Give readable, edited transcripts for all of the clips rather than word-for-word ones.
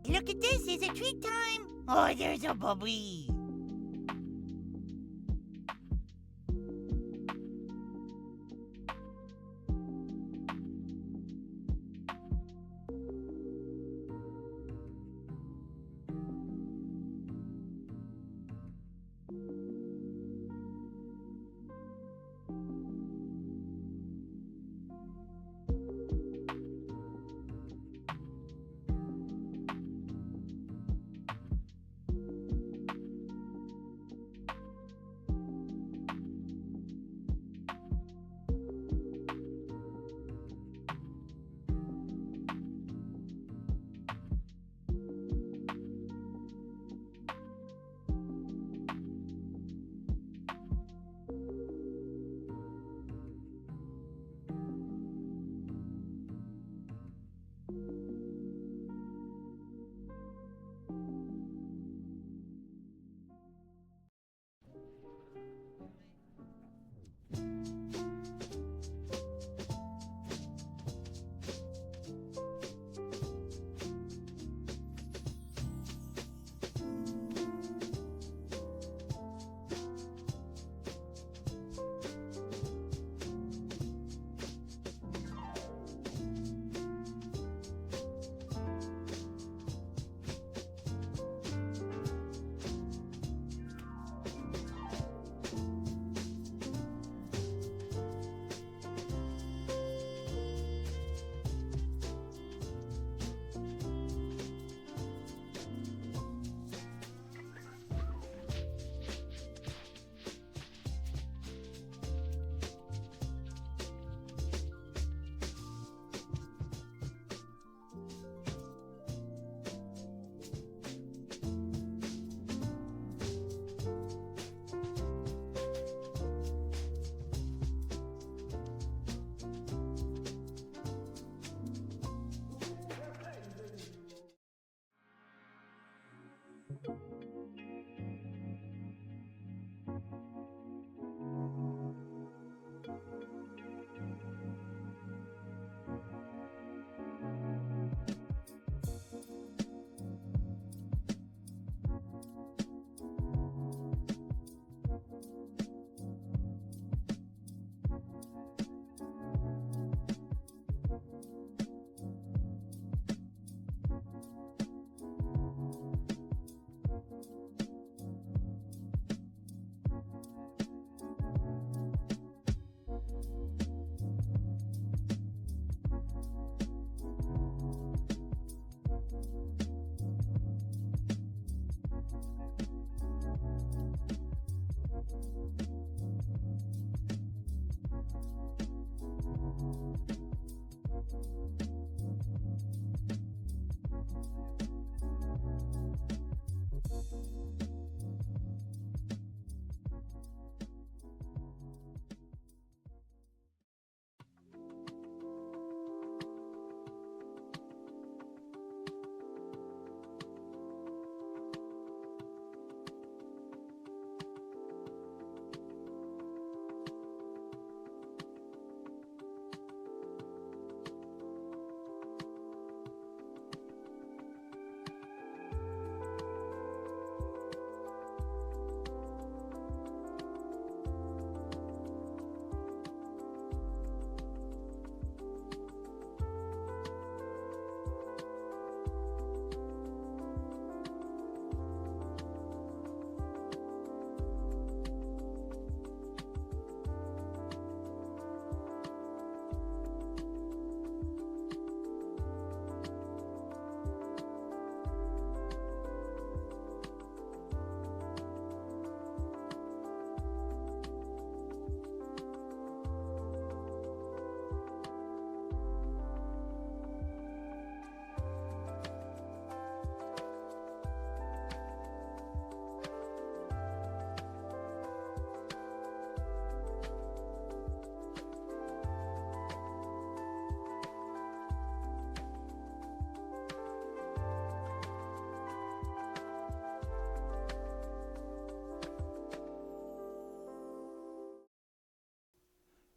Look at this, it's a treat time. Oh, there's a puppy.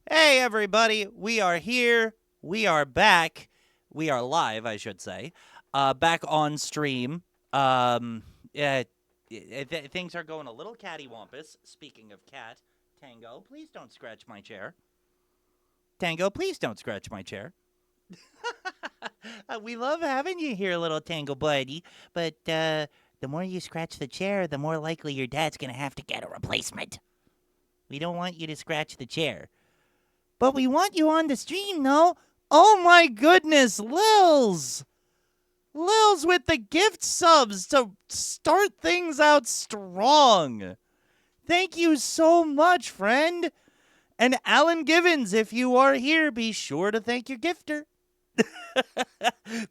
Hey, everybody, we are here. We are back. We are live, I should say. back on stream. Things are going a little cattywampus. Speaking of cat, Tango, please don't scratch my chair. Tango, please don't scratch my chair. We love having you here, little Tango buddy. But the more you scratch the chair, the more likely your dad's going to have to get a replacement. We don't want you to scratch the chair. But we want you on the stream, though. Oh, my goodness, Lils. Lils with the gift subs to start things out strong. Thank you so much, friend. And Alan Givens, if you are here, be sure to thank your gifter.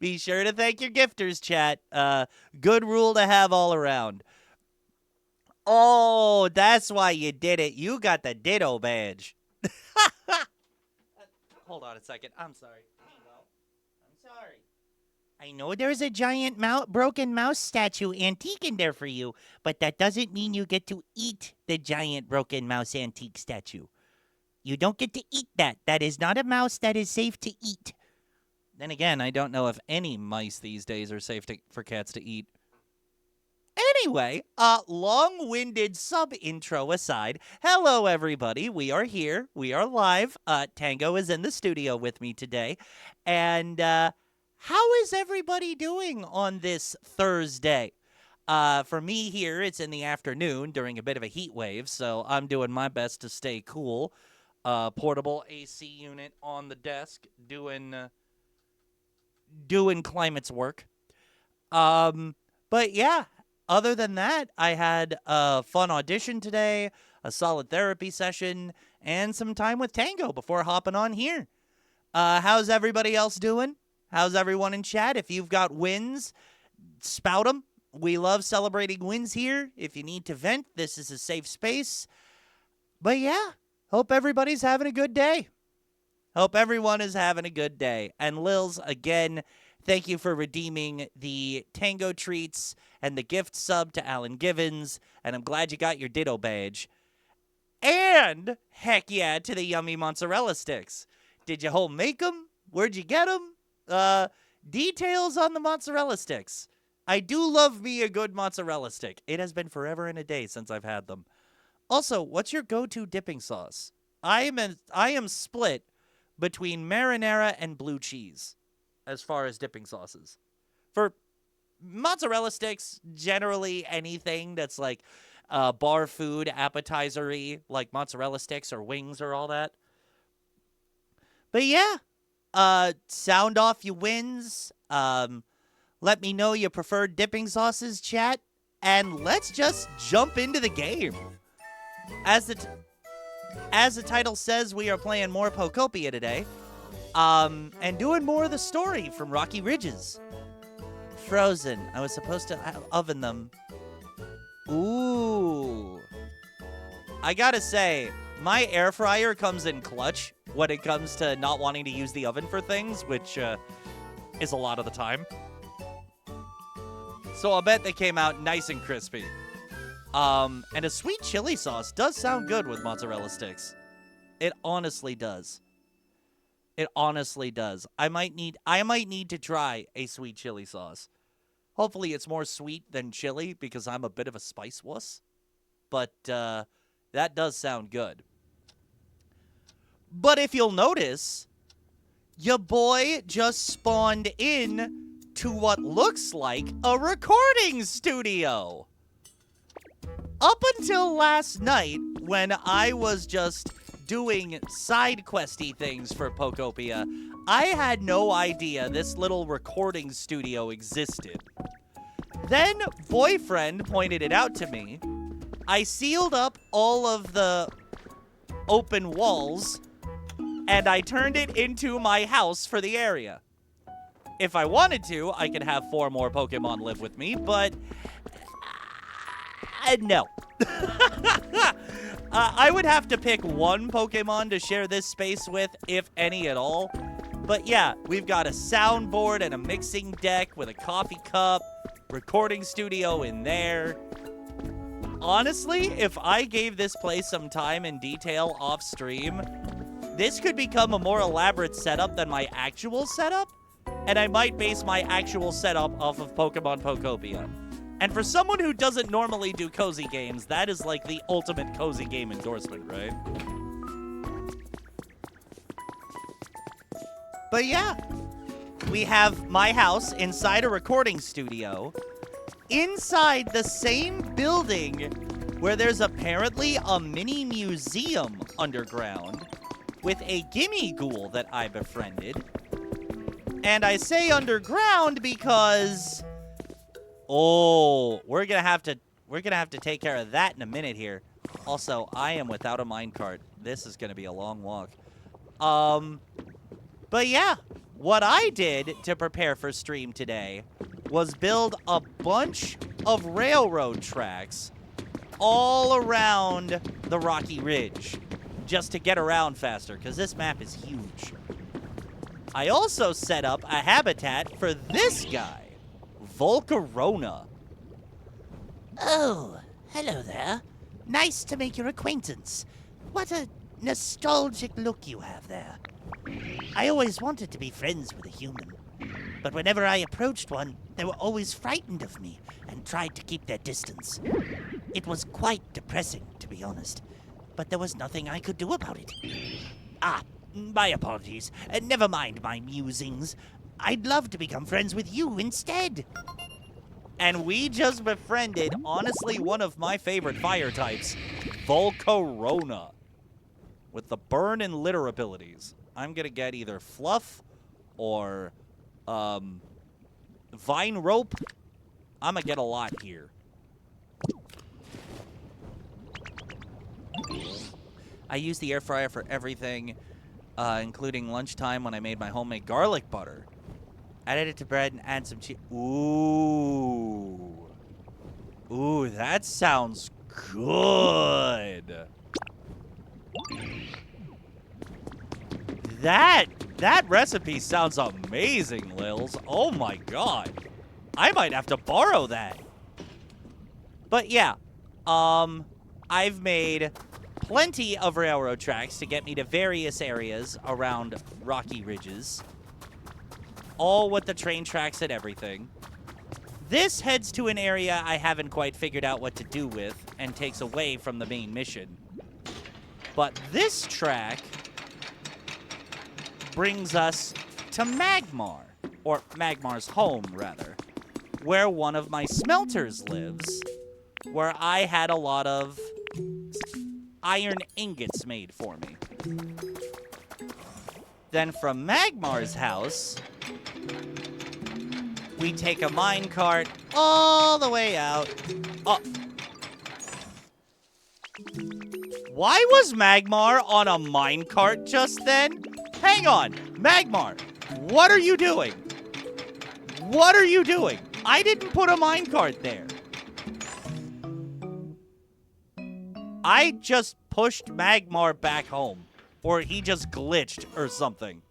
Be sure to thank your gifters, chat. Good rule to have all around. Oh, that's why you did it. You got the Ditto badge. Hold on a second. I'm sorry. I'm sorry. I know there's a giant broken mouse statue antique in there for you, but that doesn't mean you get to eat the giant broken mouse antique statue. You don't get to eat that. That is not a mouse that is safe to eat. Then again, I don't know if any mice these days are safe for cats to eat. Anyway, long-winded sub-intro aside, hello, everybody. We are here. We are live. Tango is in the studio with me today. And how is everybody doing on this Thursday? For me here, it's in the afternoon during a bit of a heat wave, so I'm doing my best to stay cool. Portable AC unit on the desk, doing climate's work. But yeah. Other than that, I had a fun audition today, a solid therapy session, and some time with Tango before hopping on here. How's everybody else doing? How's everyone in chat? If you've got wins, spout them. We love celebrating wins here. If you need to vent, this is a safe space. But yeah, hope everybody's having a good day. Hope everyone is having a good day. And Lils, again, thank you for redeeming the Tango treats and the gift sub to Alan Givens. And I'm glad you got your Ditto badge. And, heck yeah, to the yummy mozzarella sticks. Did you home make them? Where'd you get them? Details on the mozzarella sticks. I do love me a good mozzarella stick. It has been forever and a day since I've had them. Also, what's your go-to dipping sauce? I am split between marinara and blue cheese as far as dipping sauces. For mozzarella sticks, generally anything that's like bar food, appetizer-y, like mozzarella sticks or wings or all that. But yeah, sound off your wins. Let me know your preferred dipping sauces, chat. And let's just jump into the game. As the title says, we are playing more Pokopia today. And doing more of the story from Rocky Ridges. Frozen. I was supposed to oven them. Ooh. I gotta say, my air fryer comes in clutch when it comes to not wanting to use the oven for things, which is a lot of the time. So I'll bet they came out nice and crispy. And a sweet chili sauce does sound good with mozzarella sticks. It honestly does. It honestly does. I might need to try a sweet chili sauce. Hopefully it's more sweet than chili because I'm a bit of a spice wuss. But that does sound good. But if you'll notice, your boy just spawned in to what looks like a recording studio. Up until last night, when I was just doing side questy things for Pokopia, I had no idea this little recording studio existed. Then boyfriend pointed it out to me. I sealed up all of the open walls, and I turned it into my house for the area. If I wanted to, I could have 4 more Pokemon live with me, but no. I would have to pick one Pokemon to share this space with, if any at all. But yeah, we've got a soundboard and a mixing deck with a coffee cup, recording studio in there. Honestly, if I gave this place some time and detail off stream, this could become a more elaborate setup than my actual setup. and I might base my actual setup off of Pokemon Pokopia. And for someone who doesn't normally do cozy games, that is like the ultimate cozy game endorsement, right? But yeah, we have my house inside a recording studio, inside the same building where there's apparently a mini museum underground with a gimme ghoul that I befriended. And I say underground because, oh, we're gonna have to take care of that in a minute here. Also, I am without a minecart. This is gonna be a long walk. But yeah, what I did to prepare for stream today was build a bunch of railroad tracks all around the Rocky Ridge just to get around faster, because this map is huge. I also set up a habitat for this guy, Volcarona. Oh, hello there. Nice to make your acquaintance. What a nostalgic look you have there. I always wanted to be friends with a human, but whenever I approached one, they were always frightened of me and tried to keep their distance. It was quite depressing, to be honest, but there was nothing I could do about it. Ah, my apologies. Never mind my musings. I'd love to become friends with you instead. And we just befriended, honestly, one of my favorite fire types, Volcarona, with the burn and litter abilities. I'm gonna get either Fluff or Vine Rope. I'm gonna get a lot here. I use the air fryer for everything, including lunchtime when I made my homemade garlic butter. Added it to bread and add some cheese. Ooh. Ooh, that sounds good. That recipe sounds amazing, Lils. Oh my god. I might have to borrow that. But yeah, I've made plenty of railroad tracks to get me to various areas around Rocky Ridges. All with the train tracks and everything. This heads to an area I haven't quite figured out what to do with and takes away from the main mission. But this track brings us to Magmar, or Magmar's home, rather, where one of my smelters lives, where I had a lot of iron ingots made for me. Then from Magmar's house, we take a minecart all the way out. Oh. Why was Magmar on a minecart just then? Hang on, Magmar, what are you doing? What are you doing? I didn't put a minecart there. I just pushed Magmar back home. Or he just glitched or something.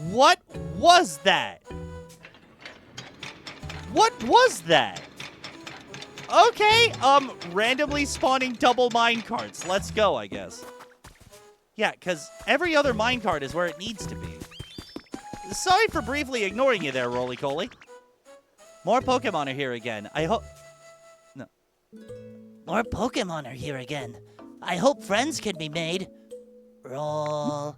What was that? What was that? Okay, randomly spawning double minecarts. Let's go, I guess. Yeah, because every other minecart is where it needs to be. Sorry for briefly ignoring you there, Roly-Coly. More Pokemon are here again. I hope... No. More Pokemon are here again. I hope friends can be made. Roll.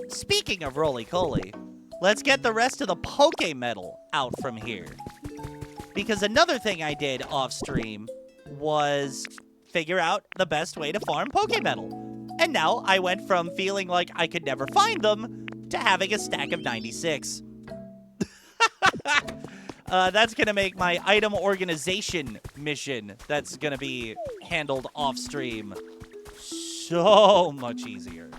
Speaking of Roly-Coly, let's get the rest of the Pokemetal out from here. Because another thing I did off-stream was figure out the best way to farm Pokemetal. And now I went from feeling like I could never find them to having a stack of 96. That's going to make my item organization mission that's going to be handled off-stream so much easier.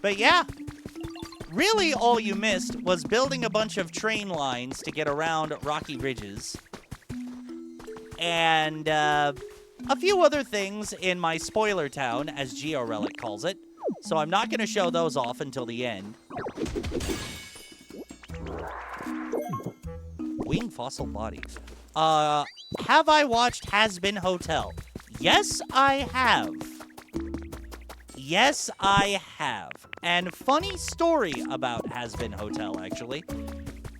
But yeah, really all you missed was building a bunch of train lines to get around Rocky Ridges. And a few other things in my spoiler town, as GeoRelic calls it. So I'm not going to show those off until the end. Wing fossil body. Have I watched Has Been Hotel? Yes, I have. Yes, I have. And funny story about Has Been Hotel, actually.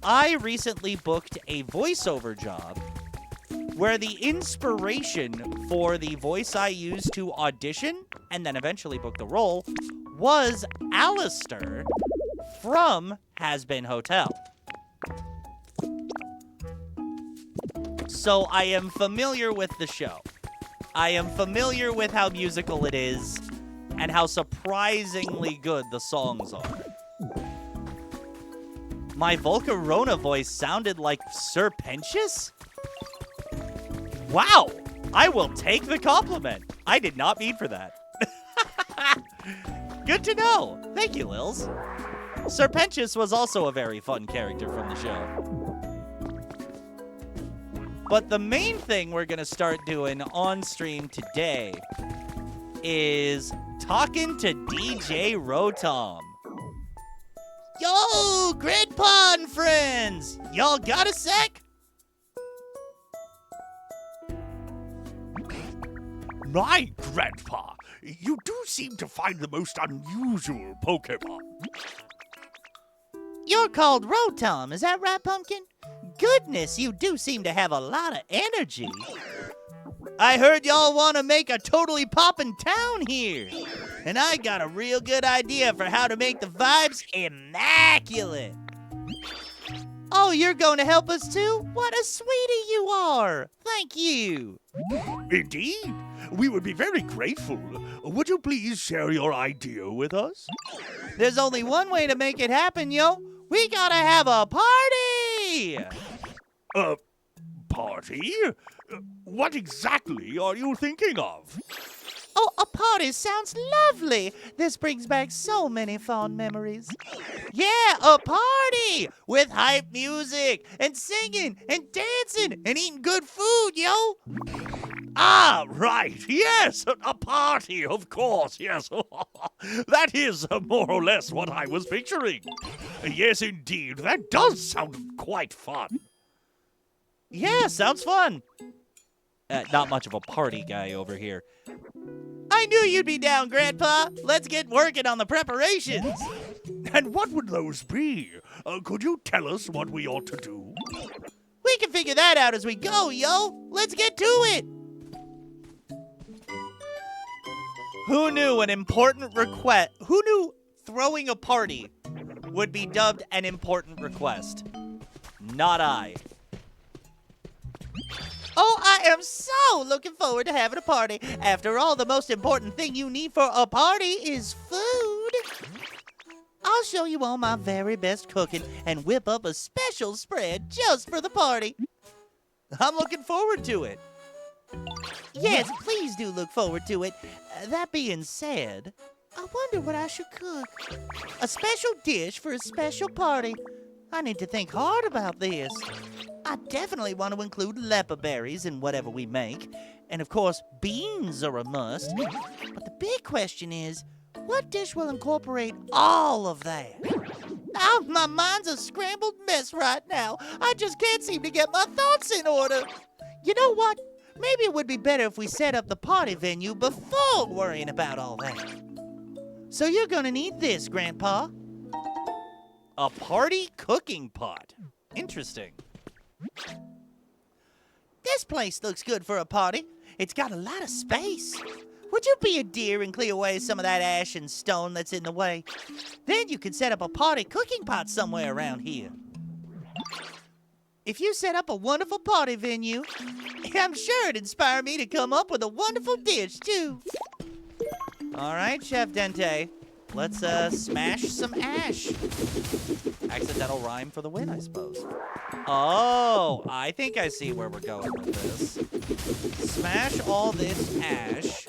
I recently booked a voiceover job where the inspiration for the voice I used to audition and then eventually book the role was Alistair from Has Been Hotel. So I am familiar with the show. I am familiar with how musical it is and how surprisingly good the songs are. My Volcarona voice sounded like Serpentious? Wow! I will take the compliment. I did not mean for that. Good to know. Thank you, Lils. Serpentious was also a very fun character from the show. But the main thing we're going to start doing on stream today is talking to DJ Rotom. Yo, Grandpa and friends! Y'all got a sec? My Grandpa, you do seem to find the most unusual Pokemon. You're called Rotom, is that right, Pumpkin? Goodness, you do seem to have a lot of energy. I heard y'all want to make a totally poppin' town here. And I got a real good idea for how to make the vibes immaculate. Oh, you're going to help us too? What a sweetie you are. Thank you. Indeed. We would be very grateful. Would you please share your idea with us? There's only one way to make it happen, yo. We gotta have a party! Party? What exactly are you thinking of? Oh, a party sounds lovely. This brings back so many fond memories. Yeah, a party with hype music and singing and dancing and eating good food, yo. Ah, right. Yes, a party, of course, yes. That is more or less what I was picturing. Yes, indeed. That does sound quite fun. Yeah, sounds fun. Not much of a party guy over here. I knew you'd be down, Grandpa. Let's get working on the preparations. And what would those be? Could you tell us what we ought to do? We can figure that out as we go, yo. Let's get to it. Who knew throwing a party would be dubbed an important request? Not I. Oh, I am so looking forward to having a party. After all, the most important thing you need for a party is food. I'll show you all my very best cooking and whip up a special spread just for the party. I'm looking forward to it. Yes, please do look forward to it. That being said, I wonder what I should cook. A special dish for a special party. I need to think hard about this. I definitely want to include leper berries in whatever we make. And of course, beans are a must. But the big question is, what dish will incorporate all of that? Oh, my mind's a scrambled mess right now. I just can't seem to get my thoughts in order. You know what? Maybe it would be better if we set up the party venue before worrying about all that. So you're gonna need this, Grandpa. A party cooking pot. Interesting. This place looks good for a party. It's got a lot of space. Would you be a dear and clear away some of that ash and stone that's in the way? Then you could set up a party cooking pot somewhere around here. If you set up a wonderful party venue, I'm sure it'd inspire me to come up with a wonderful dish, too. All right, Chef Dente. Let's smash some ash. Accidental rhyme for the win, I suppose. Oh, I think I see where we're going with this. Smash all this ash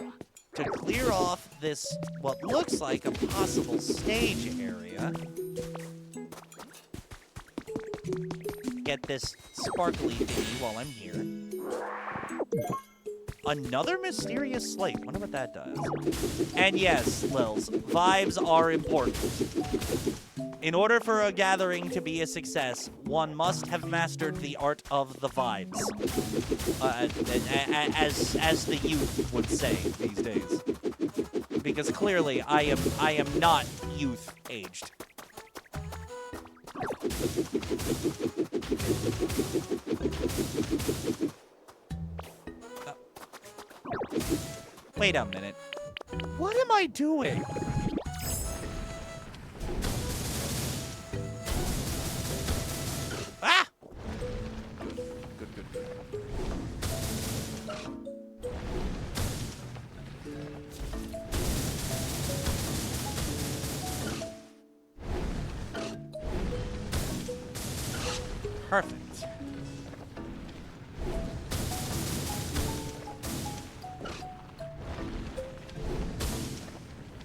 to clear off this, what looks like a possible stage area. Get this sparkly thingy while I'm here. Another mysterious slate. Wonder what that does. And yes, Lils, vibes are important. In order for a gathering to be a success, one must have mastered the art of the vibes. As the youth would say these days. Because clearly I am not youth aged. Wait a minute. What am I doing? Ah! Good, good, good. Perfect.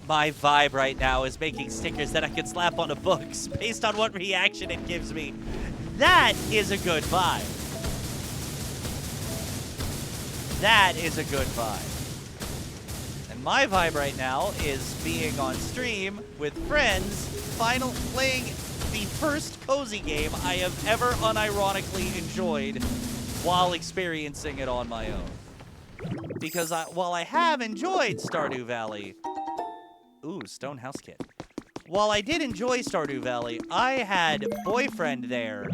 My vibe right now is making stickers that I can slap on a book based on what reaction it gives me. That is a good vibe. That is a good vibe. And my vibe right now is being on stream with friends, playing the first cozy game I have ever unironically enjoyed while experiencing it on my own. Because while I have enjoyed Stardew Valley... Ooh, stone house kit. While I did enjoy Stardew Valley, I had boyfriend there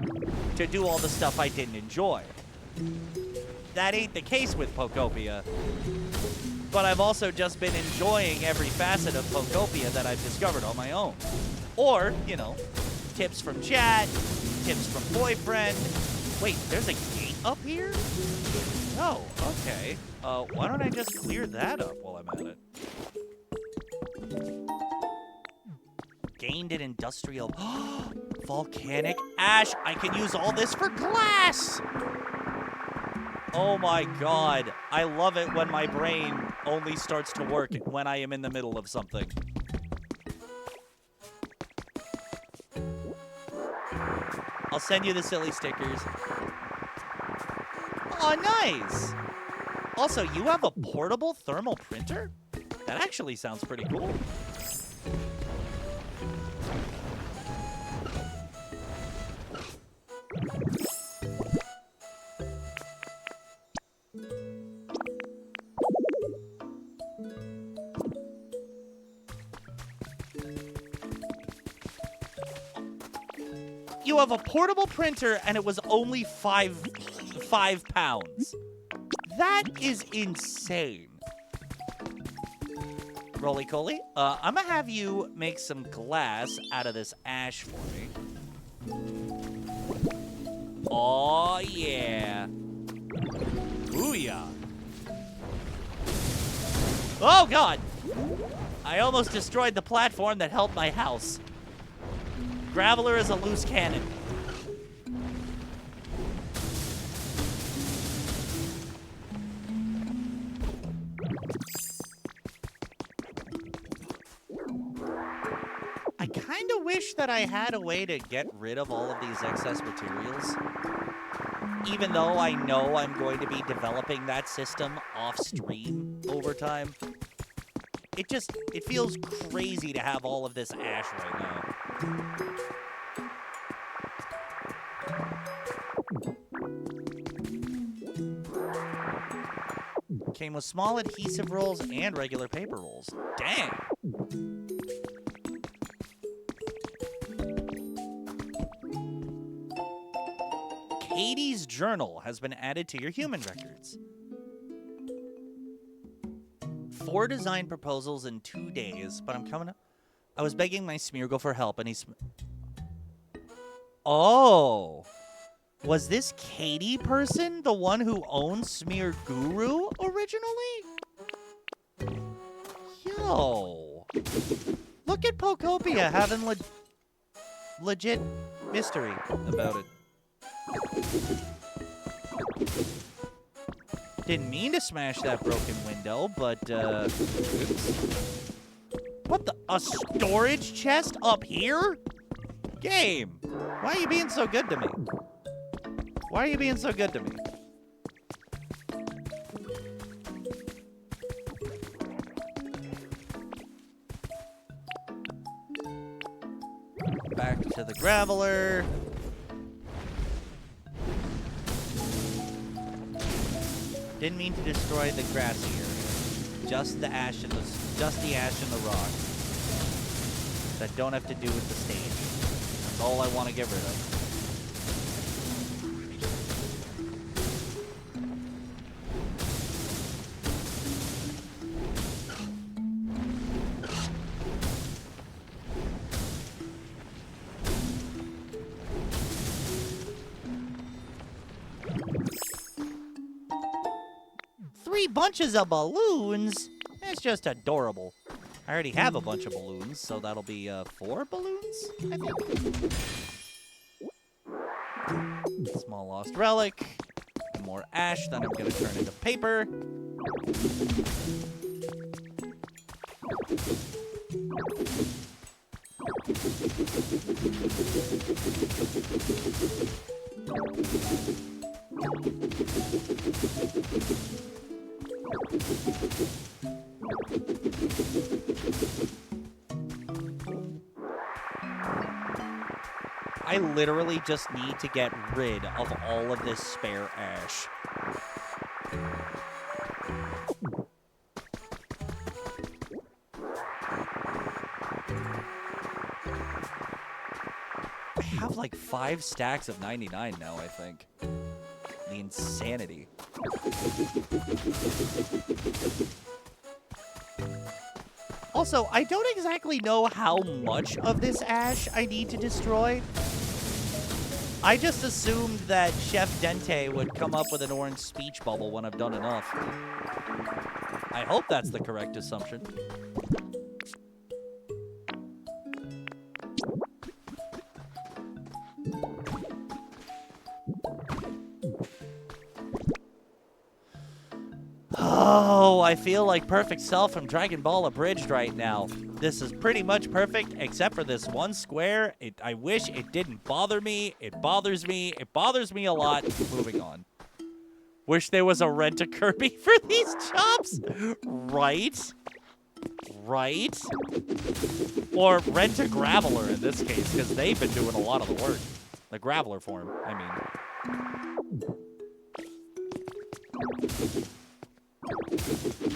to do all the stuff I didn't enjoy. That ain't the case with Pokopia. But I've also just been enjoying every facet of Pokopia that I've discovered on my own. Or, you know, tips from chat, tips from boyfriend. Wait, there's a gate up here? Oh, okay. Why don't I just clear that up while I'm at it? Gained an industrial... Volcanic ash! I can use all this for glass! Oh my god. I love it when my brain only starts to work when I am in the middle of something. I'll send you the silly stickers. Oh, nice! Also, you have a portable thermal printer? That actually sounds pretty cool. You have a portable printer and it was only five pounds. That is insane. Roly Coly, I'm gonna have you make some glass out of this ash for me. Oh yeah. Booyah. Oh god! I almost destroyed the platform that held my house. Graveler is a loose cannon. I kind of wish that I had a way to get rid of all of these excess materials. Even though I know I'm going to be developing that system off-stream over time. It feels crazy to have all of this ash right now. Came with small adhesive rolls and regular paper rolls. Dang! Katie's journal has been added to your human records. 4 design proposals in 2 days, but I'm coming up. I was begging my Smeargle for help, and he's... Oh! Was this Katie person the one who owns Smear Guru originally? Yo! Look at Pokopia having legit mystery about it. Didn't mean to smash that broken window, but, oops. What the? A storage chest up here? Game, why are you being so good to me? Why are you being so good to me? Back the graveler. Didn't mean to destroy the grassy area. Just the ash and the rock. That don't have to do with the stage. That's all I want to get rid of. 3 bunches of balloons? That's just adorable. I already have a bunch of balloons, so that'll be 4 balloons, I think. Small lost relic. And more ash that I'm going to turn into paper. I literally just need to get rid of all of this spare ash. I have like 5 stacks of 99 now, I think. The insanity. Also, I don't exactly know how much of this ash I need to destroy. I just assumed that Chef Dente would come up with an orange speech bubble when I've done enough. I hope that's the correct assumption. Oh, I feel like Perfect Self from Dragon Ball Abridged right now. This is pretty much perfect, except for this one square. I wish it didn't bother me. It bothers me. It bothers me a lot. Moving on. Wish there was a Rent-A-Kirby for these jobs. Right? Right? Or Rent-A-Graveler in this case, because they've been doing a lot of the work. The Graveler form, I mean.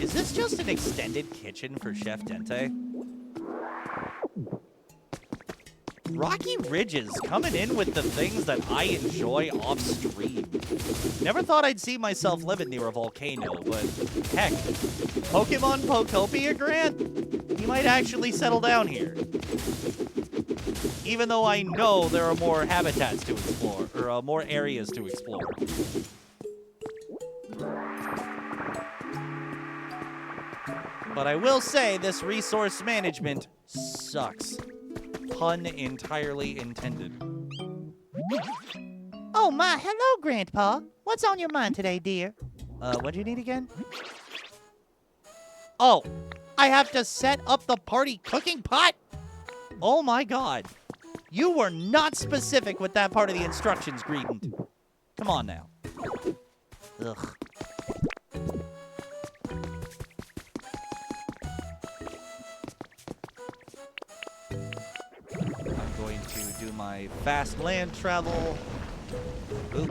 Is this just an extended kitchen for Chef Dente? Rocky Ridges coming in with the things that I enjoy off stream. Never thought I'd see myself living near a volcano, but heck, Pokemon Pokopia Grant? You might actually settle down here. Even though I know there are more habitats to explore, or more areas to explore. But I will say this resource management sucks. Pun entirely intended. Oh my, hello, Grandpa. What's on your mind today, dear? What do you need again? Oh, I have to set up the party cooking pot? Oh my god. You were not specific with that part of the instructions, Greedent. Come on now. Ugh. Do my fast land travel. Ooh.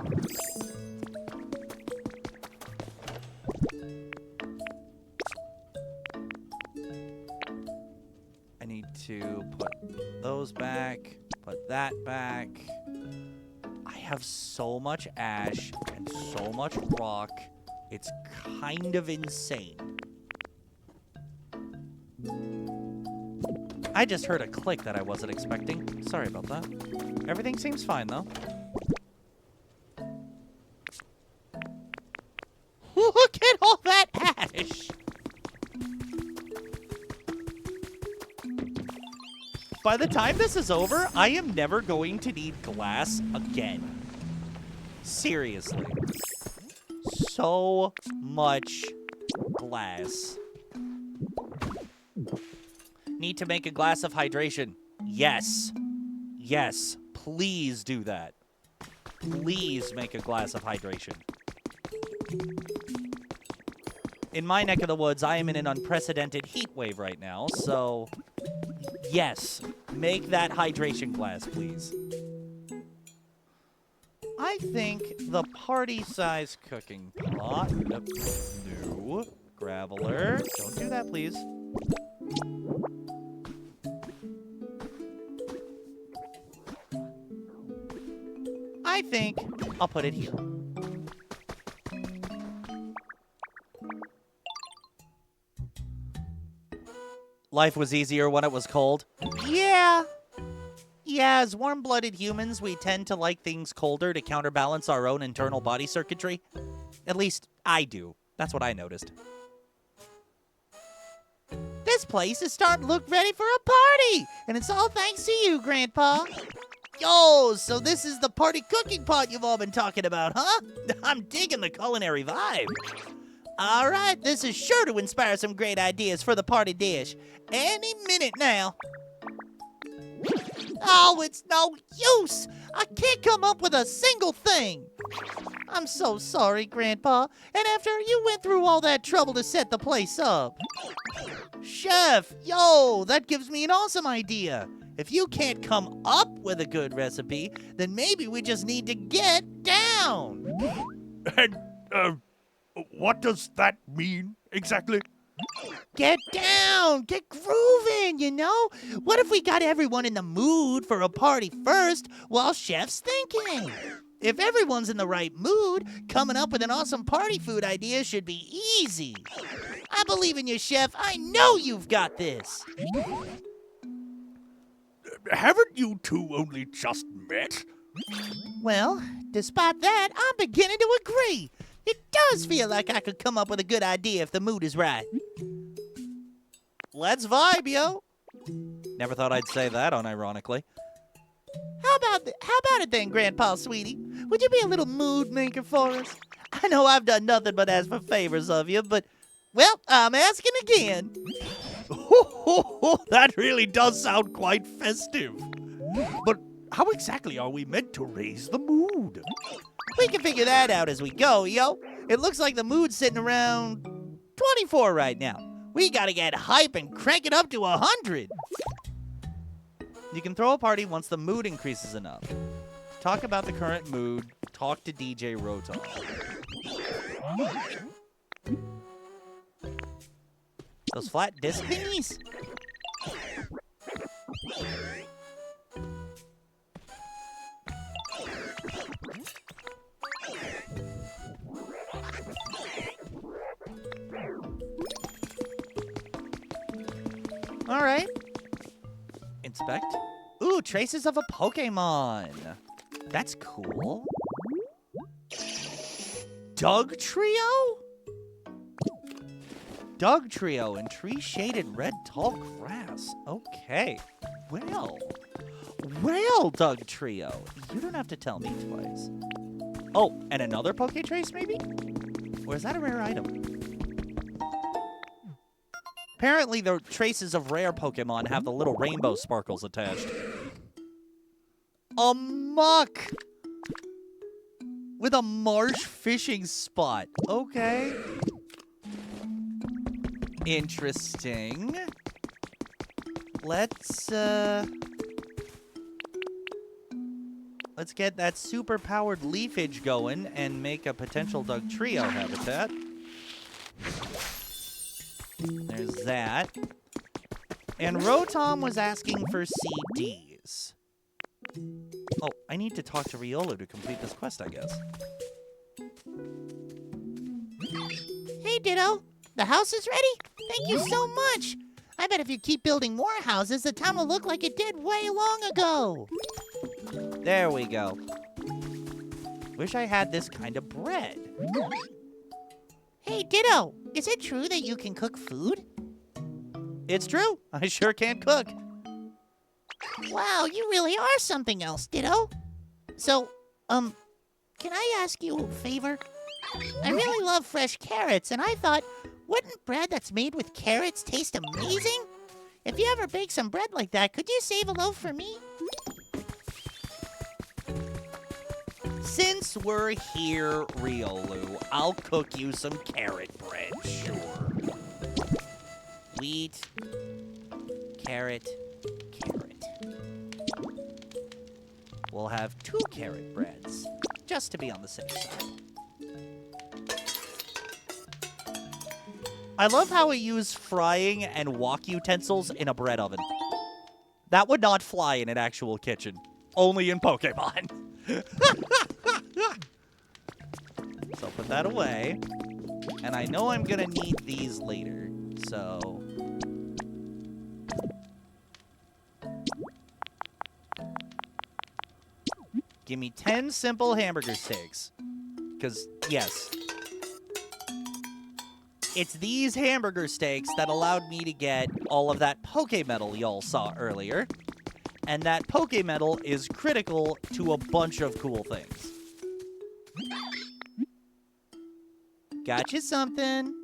I need to put those back, put that back. I have so much ash and so much rock. It's kind of insane. I just heard a click that I wasn't expecting. Sorry about that. Everything seems fine, though. Look at all that ash! By the time this is over, I am never going to need glass again. Seriously. So much glass. Need to make a glass of hydration. Yes. Yes. Please do that. Please make a glass of hydration. In my neck of the woods, I am in an unprecedented heat wave right now, so yes, Make that hydration glass, please. I think the party-size cooking pot. No. Graveler. Don't do that, please. I think I'll put it here. Life was easier when it was cold. Yeah. Yeah, as warm-blooded humans, we tend to like things colder to counterbalance our own internal body circuitry. At least, I do. That's what I noticed. This place is starting to look ready for a party! And it's all thanks to you, Grandpa. Yo, so this is the party cooking pot you've all been talking about, huh? I'm digging the culinary vibe. All right, this is sure to inspire some great ideas for the party dish. Any minute now. Oh, it's no use. I can't come up with a single thing. I'm so sorry, Grandpa. And after you went through all that trouble to set the place up. Chef, yo, that gives me an awesome idea. If you can't come up with a good recipe, then maybe we just need to get down. And, what does that mean exactly? Get down! Get grooving, you know? What if we got everyone in the mood for a party first while Chef's thinking? If everyone's in the right mood, coming up with an awesome party food idea should be easy. I believe in you, Chef. I know you've got this. Haven't you two only just met? Well, despite that, I'm beginning to agree. It does feel like I could come up with a good idea if the mood is right. Let's vibe, yo. Never thought I'd say that unironically. How about it then, Grandpa, sweetie? Would you be a little mood maker for us? I know I've done nothing but ask for favors of you, but, well, I'm asking again. That really does sound quite festive. But how exactly are we meant to raise the mood? We can figure that out as we go, yo. It looks like the mood's sitting around 24 right now. We gotta get hype and crank it up to 100. You can throw a party once the mood increases enough. Talk about the current mood. Talk to DJ Rotom. Those flat disc thingies? All right. Inspect. Ooh, traces of a Pokemon. That's cool. Doug Trio? Doug Trio in tree-shaded red tall grass. Okay. Well, Doug Trio. You don't have to tell me twice. Oh, and another Poketrace, maybe? Or is that a rare item? Apparently, the traces of rare Pokemon have the little rainbow sparkles attached. A muck! With a marsh fishing spot. Okay. Interesting. Let's get that super-powered leafage going and make a potential Doug Trio habitat. There's that. And Rotom was asking for CDs. Oh, I need to talk to Riolu to complete this quest, I guess. Hey, Ditto. The house is ready? Thank you so much. I bet if you keep building more houses, the town will look like it did way long ago. There we go. Wish I had this kind of bread. Hey, Ditto. Is it true that you can cook food? It's true. I sure can cook. Wow, you really are something else, Ditto. So, can I ask you a favor? I really love fresh carrots, and I thought, wouldn't bread that's made with carrots taste amazing? If you ever bake some bread like that, could you save a loaf for me? Since we're here, Riolu, I'll cook you some carrot bread, sure. Wheat, carrot, carrot. we'll have 2 carrot breads, just to be on the safe side. I love how we use frying and wok utensils in a bread oven. That would not fly in an actual kitchen. Only in Pokemon. So I'll put that away. And I know I'm gonna need these later, so... Give me 10 simple hamburger steaks. Because, yes. It's these hamburger steaks that allowed me to get all of that Pokemetal y'all saw earlier. And that Pokemetal is critical to a bunch of cool things. Got you something.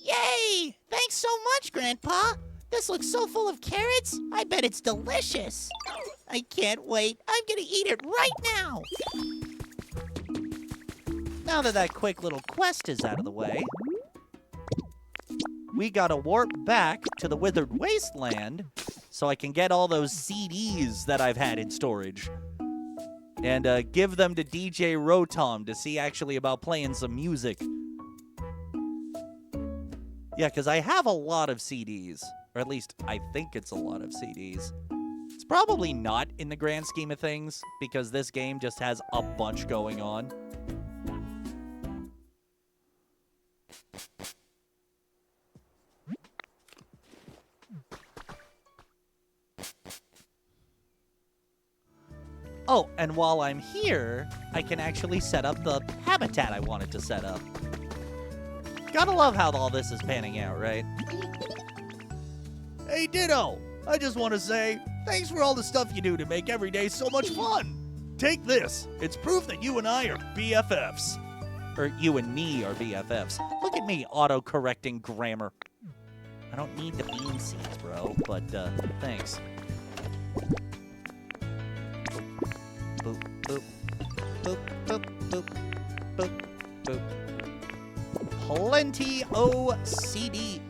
Yay! Thanks so much, Grandpa. This looks so full of carrots. I bet it's delicious. I can't wait. I'm gonna eat it right now. Now that that quick little quest is out of the way, we gotta warp back to the Withered Wasteland so I can get all those CDs that I've had in storage. And give them to DJ Rotom to see actually about playing some music. Yeah, because I have a lot of CDs. Or at least I think it's a lot of CDs. It's probably not in the grand scheme of things, because this game just has a bunch going on. Oh, and while I'm here, I can actually set up the habitat I wanted to set up. Gotta love how all this is panning out, right? Hey, Ditto! I just want to say, thanks for all the stuff you do to make every day so much fun. Take this. It's proof that you and I are BFFs. Or you and me are BFFs. Look at me auto-correcting grammar. I don't need the bean seeds, bro, but thanks. Boop, boop, boop, boop, boop, boop, boop. Plenty o CDs.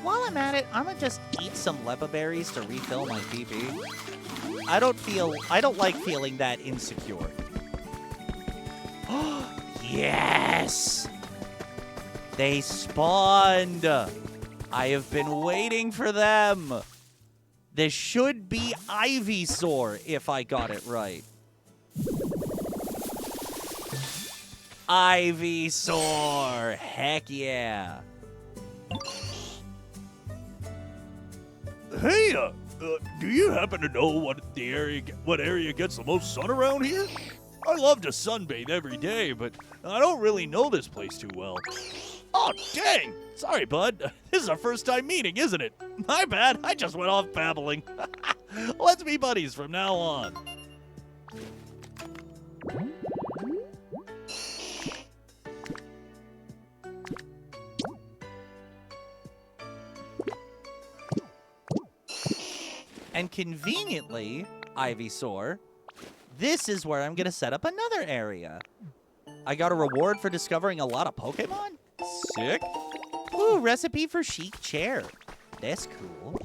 While I'm at it, I'm gonna just eat some Lepa berries to refill my PP. I don't like feeling that insecure. Yes! They spawned! I have been waiting for them! This should be Ivysaur, if I got it right. Ivysaur! Heck yeah! Hey, do you happen to know what area gets the most sun around here? I love to sunbathe every day, but I don't really know this place too well. Oh, dang! Sorry, bud. This is our first time meeting, isn't it? My bad. I just went off babbling. Let's be buddies from now on. And conveniently, Ivysaur, this is where I'm going to set up another area. I got a reward for discovering a lot of Pokemon? Sick. Ooh, recipe for chic chair. That's cool.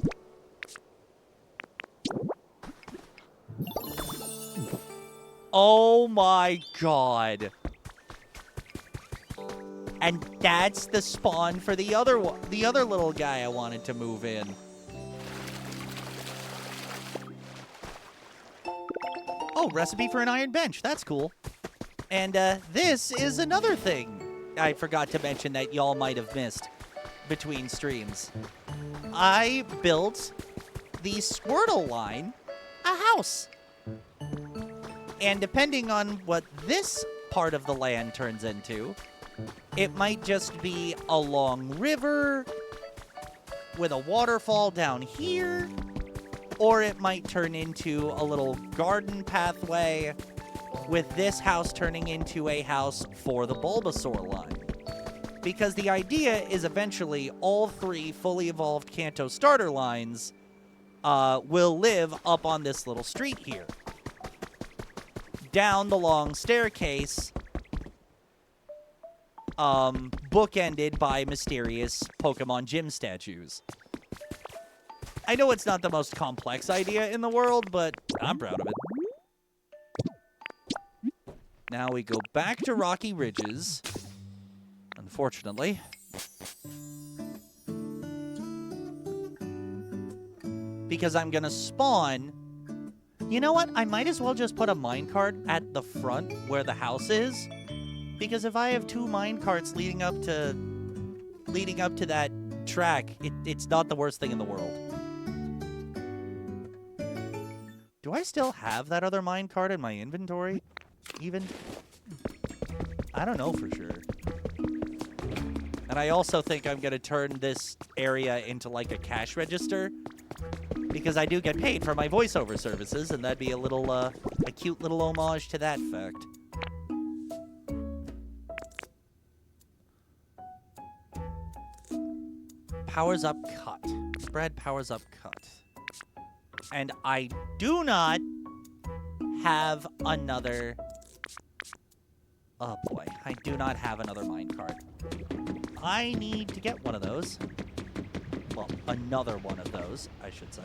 Oh my god. And that's the spawn for the other little guy I wanted to move in. Oh, recipe for an iron bench. That's cool. And this is another thing I forgot to mention that y'all might have missed between streams. I built the Squirtle line a house. And depending on what this part of the land turns into, it might just be a long river with a waterfall down here, or it might turn into a little garden pathway with this house turning into a house for the Bulbasaur line. Because the idea is eventually all 3 fully evolved Kanto starter lines will live up on this little street here. down the long staircase, bookended by mysterious Pokemon gym statues. I know it's not the most complex idea in the world, but I'm proud of it. Now we go back to Rocky Ridges, unfortunately. Because I'm going to spawn... You know what? I might as well just put a minecart at the front where the house is. Because if I have 2 minecarts leading up to that track, it's not the worst thing in the world. Do I still have that other minecart in my inventory? Even? I don't know for sure. And I also think I'm going to turn this area into like a cash register. Because I do get paid for my voiceover services, and that'd be a little, a cute little homage to that fact. Powers up cut. Spread powers up cut. And I do not have another... Oh boy, I do not have another minecart. I need to get one of those. Well, another one of those, I should say.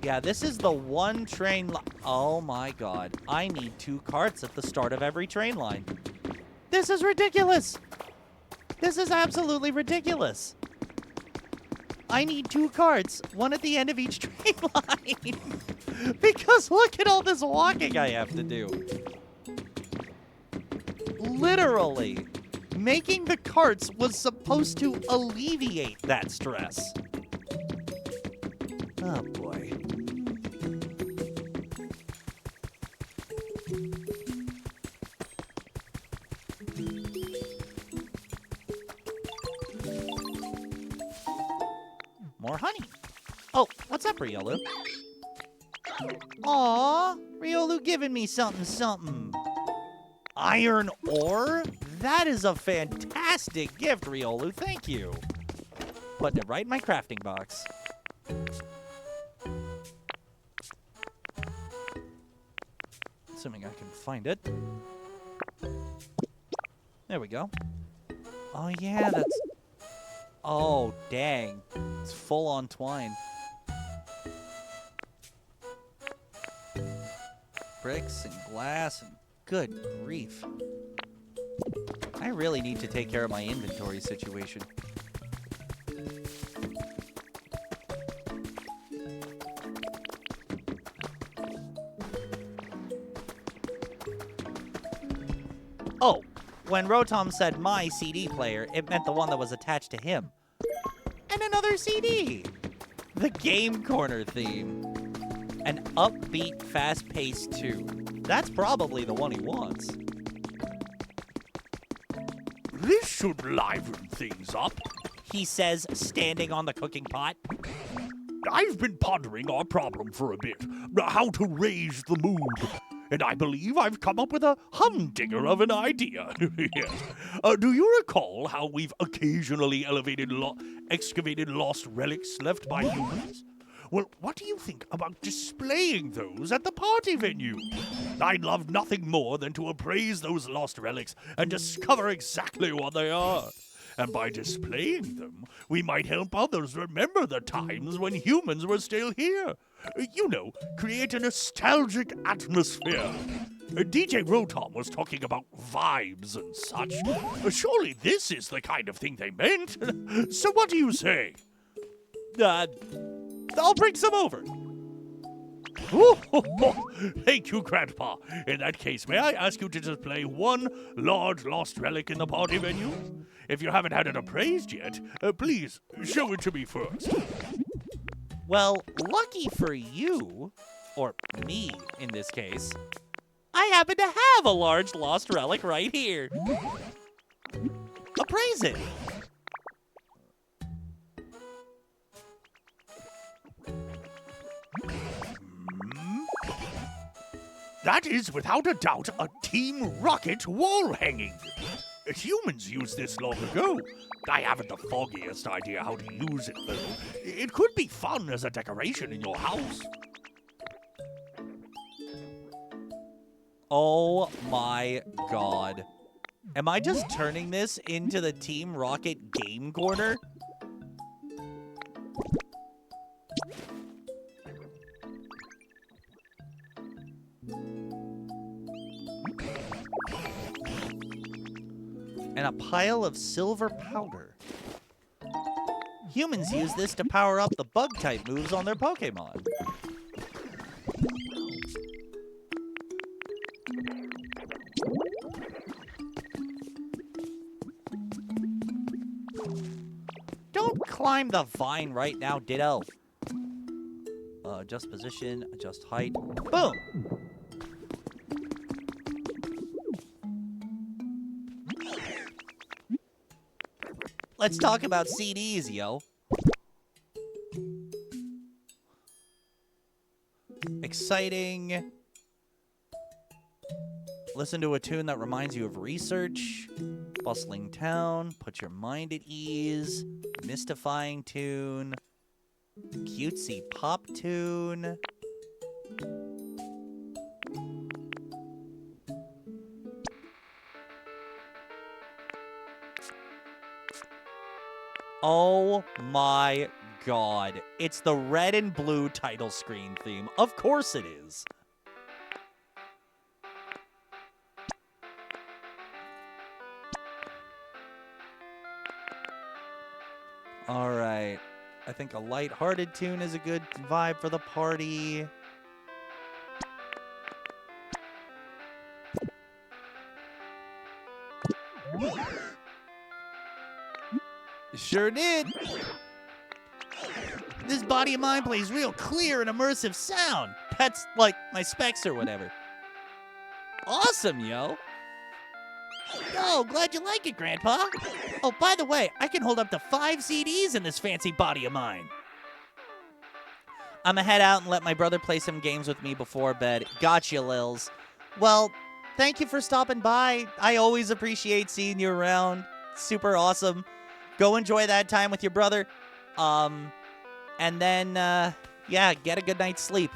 Yeah, this is the one train line. Oh my god. I need 2 carts at the start of every train line. This is ridiculous! This is absolutely ridiculous. I need 2 carts, one at the end of each train line. Because look at all this walking I have to do. Literally, making the carts was supposed to alleviate that stress. Oh boy. More honey. Oh, what's up, Riolu? Aw, Riolu giving me something. Iron ore? That is a fantastic gift, Riolu. Thank you. Putting it right in my crafting box. Assuming I can find it. There we go. Oh, yeah, that's... Oh, dang. It's full on twine. Bricks and glass and good grief. I really need to take care of my inventory situation. Oh, when Rotom said my CD player, it meant the one that was attached to him. And another CD! The Game Corner theme. An upbeat, fast-paced 2. That's probably the one he wants. This should liven things up, He says, standing on the cooking pot. I've been pondering our problem for a bit, how to raise the mood. And I believe I've come up with a humdinger of an idea. Yes. Do you recall how we've occasionally excavated lost relics left by humans? Well, what do you think about displaying those at the party venue? I'd love nothing more than to appraise those lost relics and discover exactly what they are. And by displaying them, we might help others remember the times when humans were still here. You know, create a nostalgic atmosphere. DJ Rotom was talking about vibes and such. Surely this is the kind of thing they meant. So what do you say? I'll bring some over. Thank you, Grandpa. In that case, may I ask you to display one large lost relic in the party venue? If you haven't had it appraised yet, please show it to me first. Well, lucky for you, or me in this case, I happen to have a large lost relic right here. Appraise it. That is, without a doubt, a Team Rocket wall hanging. Humans used this long ago. I haven't the foggiest idea how to use it, though. It could be fun as a decoration in your house. Oh my god. Am I just turning this into the Team Rocket game corner? And a pile of silver powder. Humans use this to power up the bug-type moves on their Pokemon. Don't climb the vine right now, Ditto. Adjust position, adjust height. Boom! Let's talk about CDs, yo. Exciting. Listen to a tune that reminds you of research. Bustling town. Put your mind at ease. Mystifying tune. Cutesy pop tune. Oh my god. It's the red and blue title screen theme. Of course it is. Alright. I think a light-hearted tune is a good vibe for the party. Sure did. This body of mine plays real clear and immersive sound. That's like my specs or whatever. Awesome, yo. Oh, glad you like it, Grandpa. Oh, by the way, I can hold up to 5 CDs in this fancy body of mine. I'm gonna head out and let my brother play some games with me before bed. Gotcha, Lils. Well, thank you for stopping by. I always appreciate seeing you around. Super awesome. Go enjoy that time with your brother. And then, yeah, get a good night's sleep.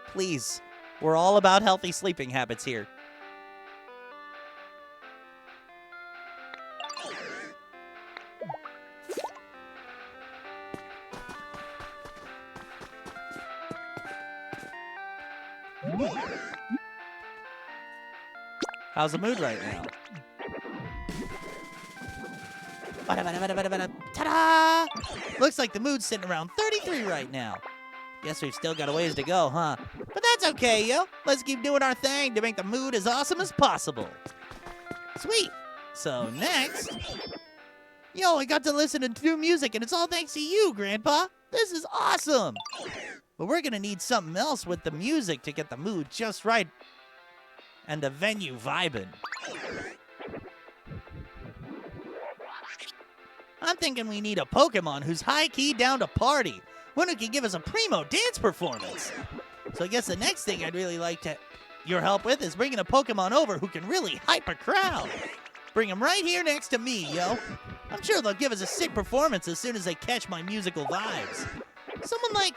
Please. We're all about healthy sleeping habits here. How's the mood right now? Ta-da! Looks like the mood's sitting around 33 right now. Guess we've still got a ways to go, huh? But that's okay, yo. Let's keep doing our thing to make the mood as awesome as possible. Sweet. So next... Yo, I got to listen to new music, and it's all thanks to you, Grandpa. This is awesome. But we're gonna need something else with the music to get the mood just right and the venue vibing. I'm thinking we need a Pokemon who's high-key down to party. One who can give us a primo dance performance. So I guess the next thing I'd really like your help with is bringing a Pokemon over who can really hype a crowd. Bring them right here next to me, yo. I'm sure they'll give us a sick performance as soon as they catch my musical vibes. Someone like...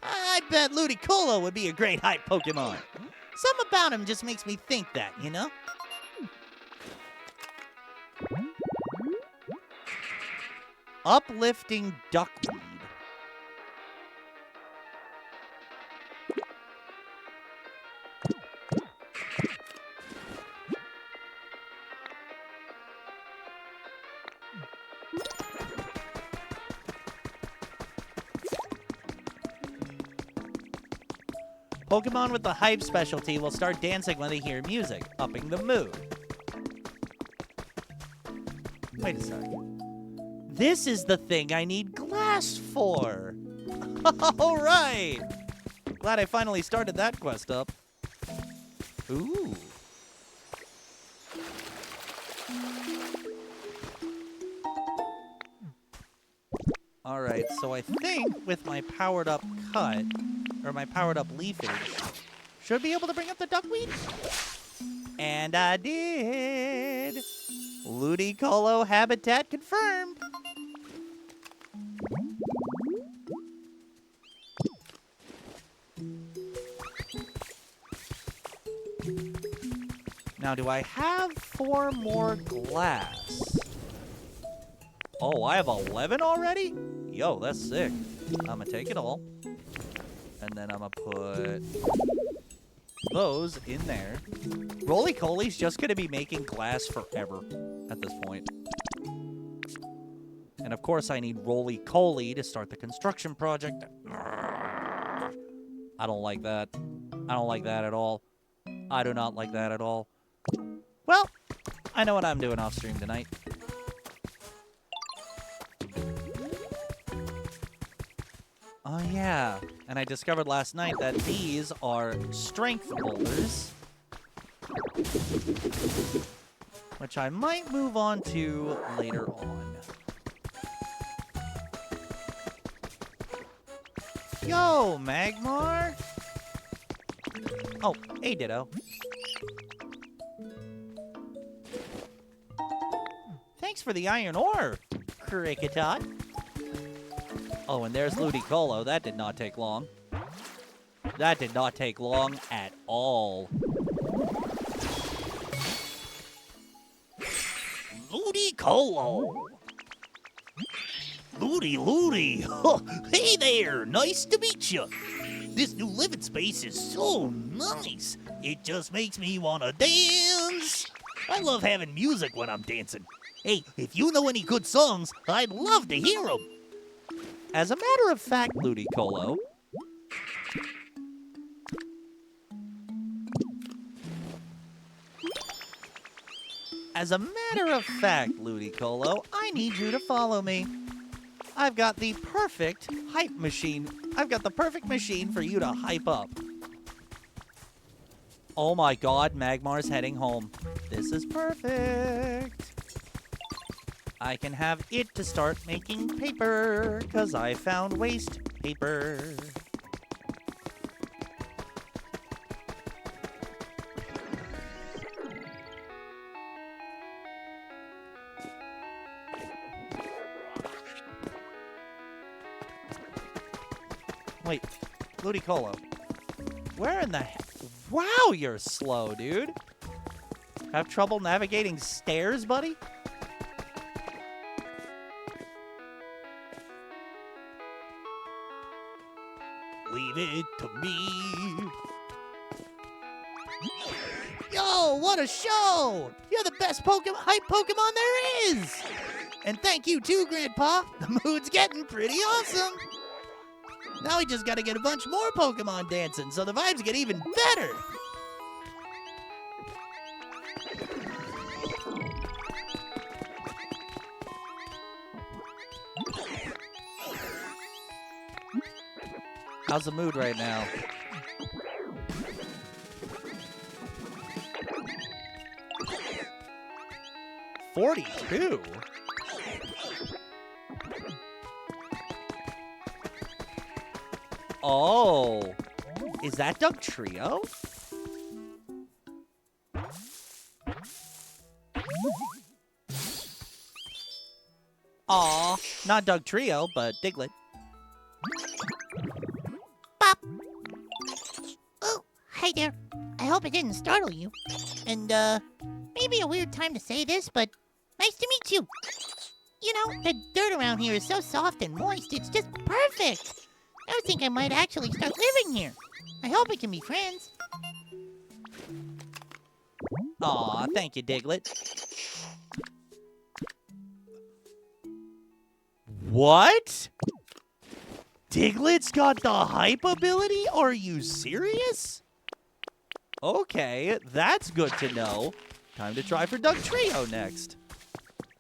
I bet Ludicolo would be a great hype Pokemon. Something about him just makes me think that, you know? Uplifting duckweed. Pokemon with the hype specialty will start dancing when they hear music, upping the mood. Wait a second. This is the thing I need glass for. All right. Glad I finally started that quest up. Ooh. All right, so I think with my powered up cut, or my powered up leafage, should be able to bring up the duckweed. And I did. Ludicolo habitat confirmed. Now, do I have 4 more glass? Oh, I have 11 already? Yo, that's sick. I'm gonna take it all. And then I'm gonna put those in there. Roly-Coly's just gonna be making glass forever at this point. And of course, I need Roly-Coly to start the construction project. I don't like that. I don't like that at all. I do not like that at all. Well, I know what I'm doing off stream tonight. Oh, yeah. And I discovered last night that these are strength boulders, which I might move on to later on. Yo, Magmar! Oh, hey, Ditto. Thanks for the iron ore, Krikatot. Oh, and there's Ludicolo. That did not take long. That did not take long at all. Ludicolo! Ludi! Oh, hey there! Nice to meet you! This new living space is so nice! It just makes me want to dance! I love having music when I'm dancing. Hey, if you know any good songs, I'd love to hear them! As a matter of fact, Ludicolo, I need you to follow me. I've got the perfect hype machine. I've got the perfect machine for you to hype up. Oh my god, Magmar's heading home. This is perfect. I can have it to start making paper, 'cause I found waste paper. Wait, Ludicolo, where in the heck? Wow, you're slow, dude. Have trouble navigating stairs, buddy? Leave it to me. Yo, what a show! You're the best hype Pokemon there is! And thank you too, Grandpa. The mood's getting pretty awesome. Now we just gotta get a bunch more Pokemon dancing so the vibes get even better. How's the mood right now? $42? Oh, is that Doug Trio? Aw, not Doug Trio, but Diglett. Bop. Oh, hi there. I hope it didn't startle you. And, maybe a weird time to say this, but nice to meet you. You know, the dirt around here is so soft and moist, it's just perfect. I think I might actually start living here. I hope we can be friends. Aw, thank you, Diglett. What? Diglett's got the hype ability? Are you serious? Okay, that's good to know. Time to try for Doug Trio next.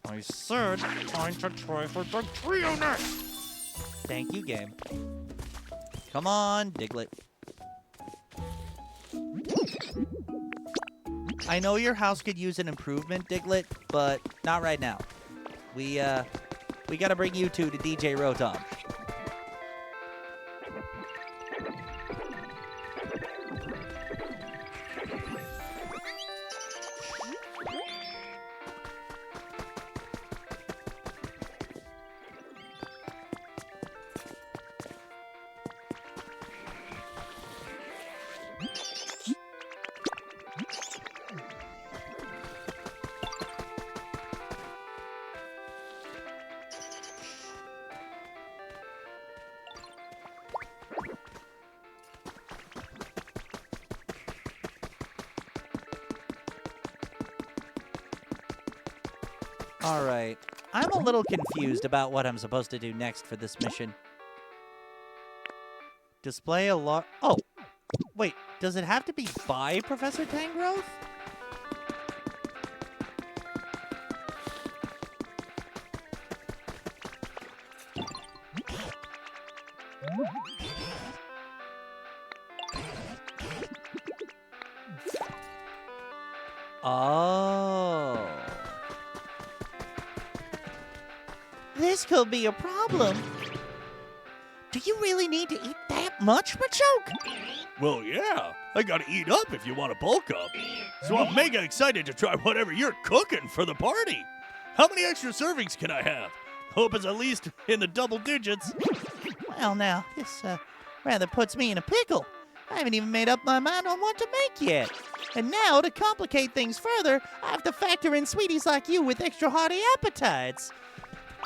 I said time to try for Doug Trio next. Thank you, game. Come on, Diglett. I know your house could use an improvement, Diglett, but not right now. We gotta bring you two to DJ Rotom. All right. I'm a little confused about what I'm supposed to do next for this mission. Display a lot. Oh, wait. Does it have to be by Professor Tangrowth? Oh. This could be a problem. Do you really need to eat that much, Machoke? Well, yeah. I gotta eat up if you want to bulk up. So I'm mega excited to try whatever you're cooking for the party. How many extra servings can I have? Hope it's at least in the double digits. Well, now, this rather puts me in a pickle. I haven't even made up my mind on what to make yet. And now, to complicate things further, I have to factor in sweeties like you with extra hearty appetites.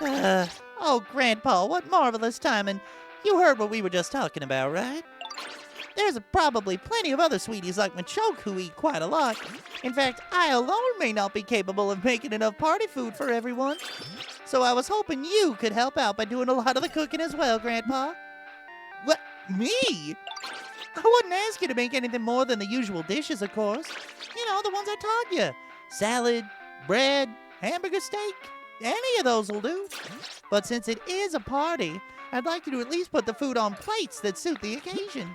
Oh, Grandpa, what marvelous timing. You heard what we were just talking about, right? There's probably plenty of other sweeties like Machoke who eat quite a lot. In fact, I alone may not be capable of making enough party food for everyone. So I was hoping you could help out by doing a lot of the cooking as well, Grandpa. What? Me? I wouldn't ask you to make anything more than the usual dishes, of course. You know, the ones I taught you. Salad, bread, hamburger steak. Any of those will do. But since it is a party, I'd like you to at least put the food on plates that suit the occasion.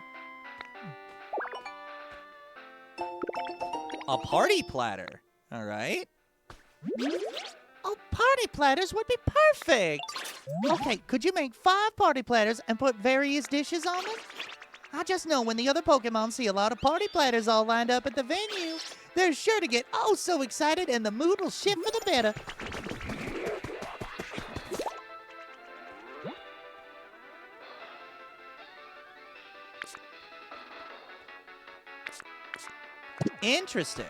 A party platter. All right. Oh, party platters would be perfect. Okay, could you make 5 party platters and put various dishes on them? I just know when the other Pokemon see a lot of party platters all lined up at the venue, they're sure to get oh so excited and the mood will shift for the better. Interesting.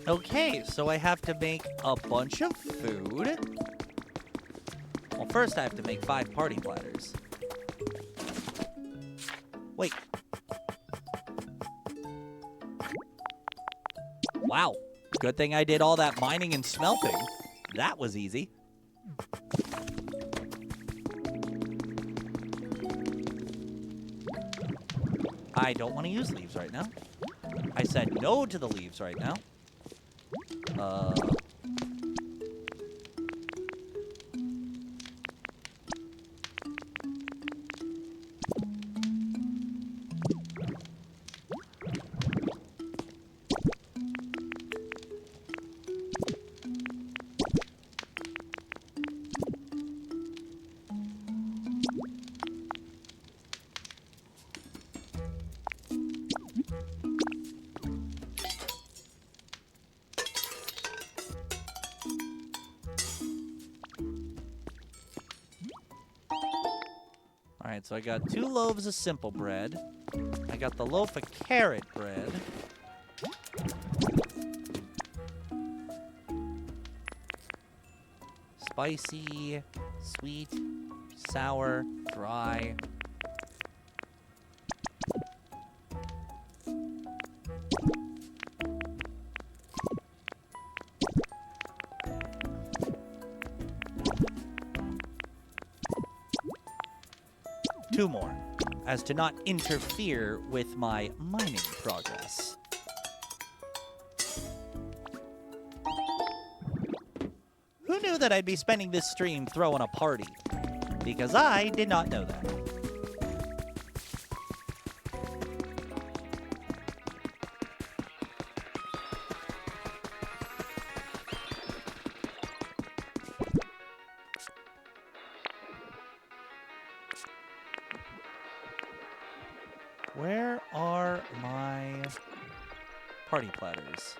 Okay, so I have to make a bunch of food. Well, first I have to make 5 party platters. Wait. Wow. Good thing I did all that mining and smelting. That was easy. I don't want to use leaves right now. I said no to the leaves right now. Alright, so I got 2 loaves of simple bread. I got the loaf of carrot bread. Spicy, sweet, sour, dry. Two more, as to not interfere with my mining progress. Who knew that I'd be spending this stream throwing a party? Because I did not know that. Where are my party platters?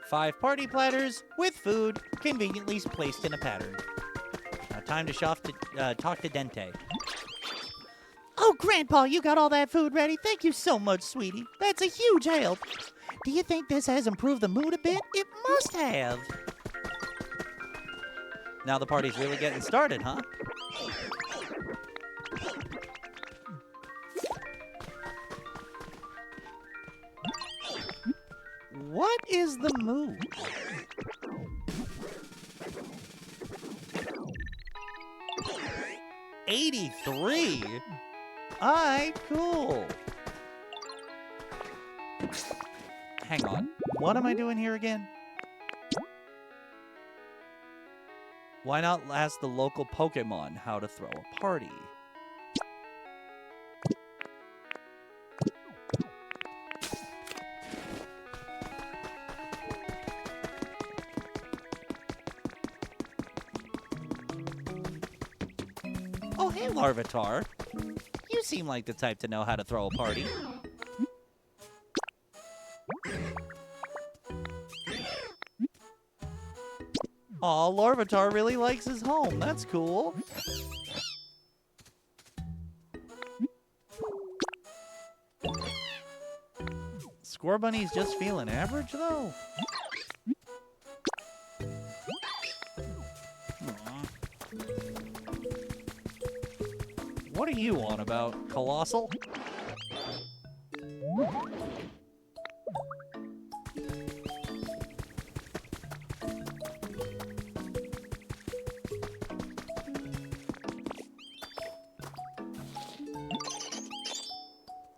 Five party platters with food conveniently placed in a pattern. Now time to talk to Dente. Oh, Grandpa, you got all that food ready? Thank you so much, sweetie. That's a huge help. Do you think this has improved the mood a bit? It must have. Now the party's really getting started, huh? What is the move? $83? Alright, cool. Hang on. What am I doing here again? Why not ask the local Pokemon how to throw a party? Oh, hey, Larvitar. You seem like the type to know how to throw a party. Aw, Larvitar really likes his home. That's cool. Scorbunny's just feeling average, though. What are you on about, Colossal?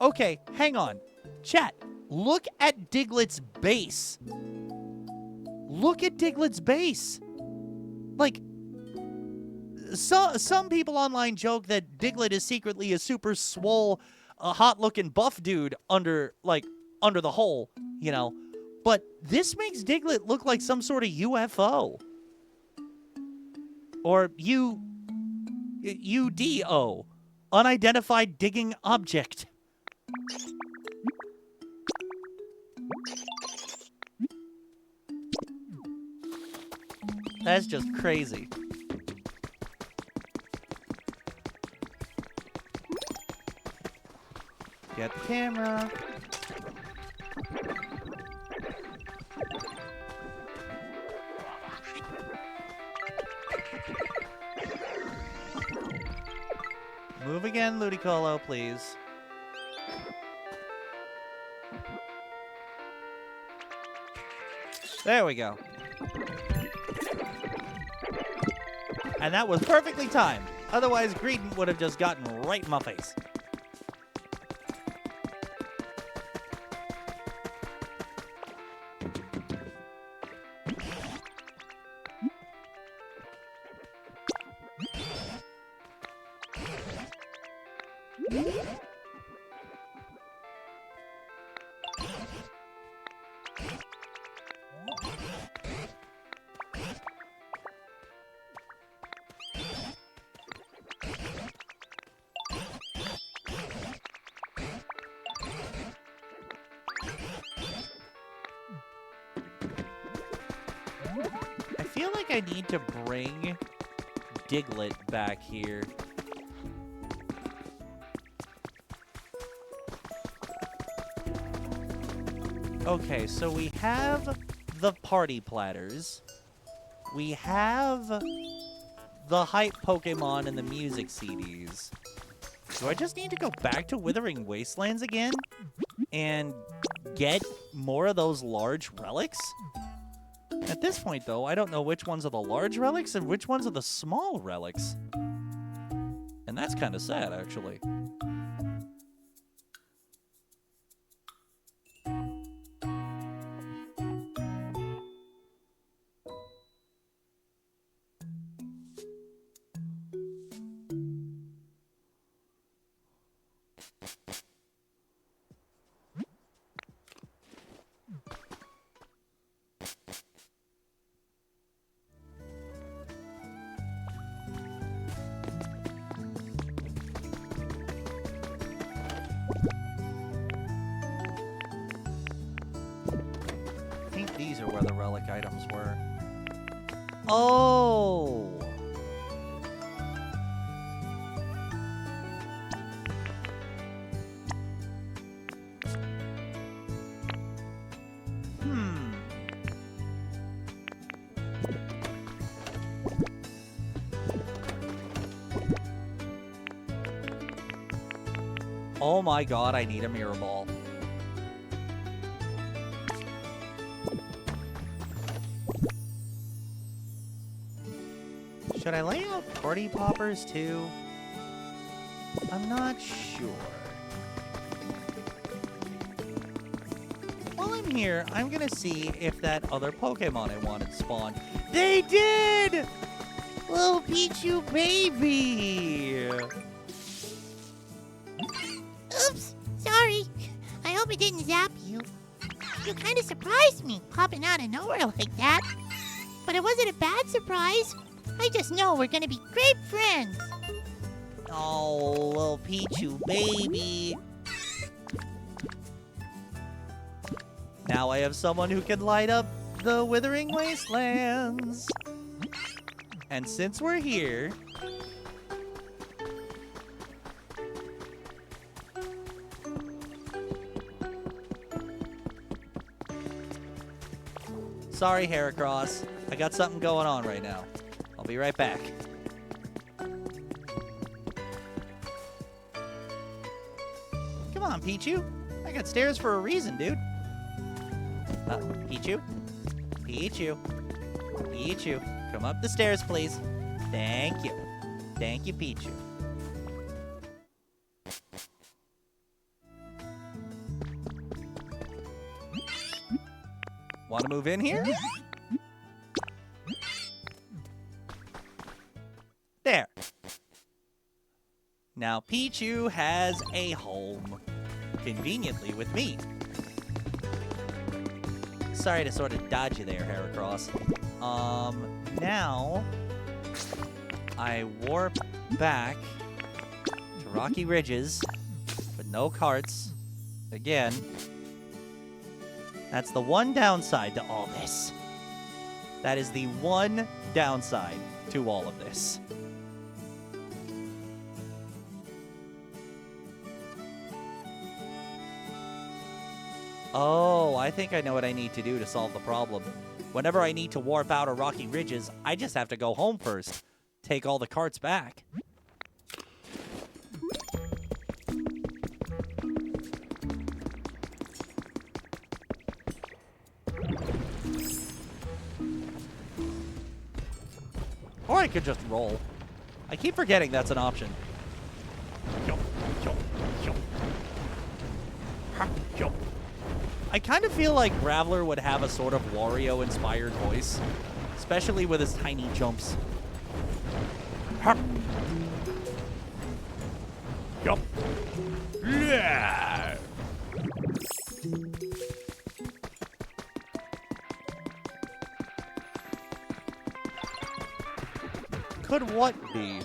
Okay, hang on. Chat, look at Diglett's base. Look at Diglett's base. Like, some people online joke that Diglett is secretly a super swole, hot-looking buff dude under the hole, you know. But this makes Diglett look like some sort of UFO. Or UDO. Unidentified digging object. That's just crazy. Get the camera. Move again, Ludicolo, please. There we go. And that was perfectly timed. Otherwise, Greedent would have just gotten right in my face. I feel like I need to bring Diglett back here. Okay, so we have the party platters. We have the hype Pokemon and the music CDs. Do I just need to go back to Withering Wastelands again and get more of those large relics? At this point, though, I don't know which ones are the large relics and which ones are the small relics. And that's kind of sad, actually. these are where the relic items were. Oh! Oh my god, I need a mirror ball. Should I lay out party poppers too? I'm not sure. While I'm here, I'm gonna see if that other Pokemon I wanted spawned. They did! Little Pichu baby! Oops, sorry. I hope it didn't zap you. You kind of surprised me, popping out of nowhere like that. But it wasn't a bad surprise. I just know we're gonna be great friends. Oh, little Pichu baby. Now I have someone who can light up the Withering Wastelands. And since we're here... Sorry, Heracross. I got something going on right now. I'll be right back. Come on, Pichu. I got stairs for a reason, dude. Pichu? Pichu? Pichu. Come up the stairs, please. Thank you. Thank you, Pichu. Want to move in here? There. Now Pichu has a home. Conveniently with me. Sorry to sort of dodge you there, Heracross. Now I warp back to Rocky Ridges with no carts. Again. That's the one downside to all this. That is the one downside to all of this. Oh, I think I know what I need to do to solve the problem. Whenever I need to warp out of Rocky Ridges, I just have to go home first. Take all the carts back. Or I could just roll. I keep forgetting that's an option. I kind of feel like Graveler would have a sort of Wario-inspired voice, especially with his tiny jumps. Yeah. Could what be?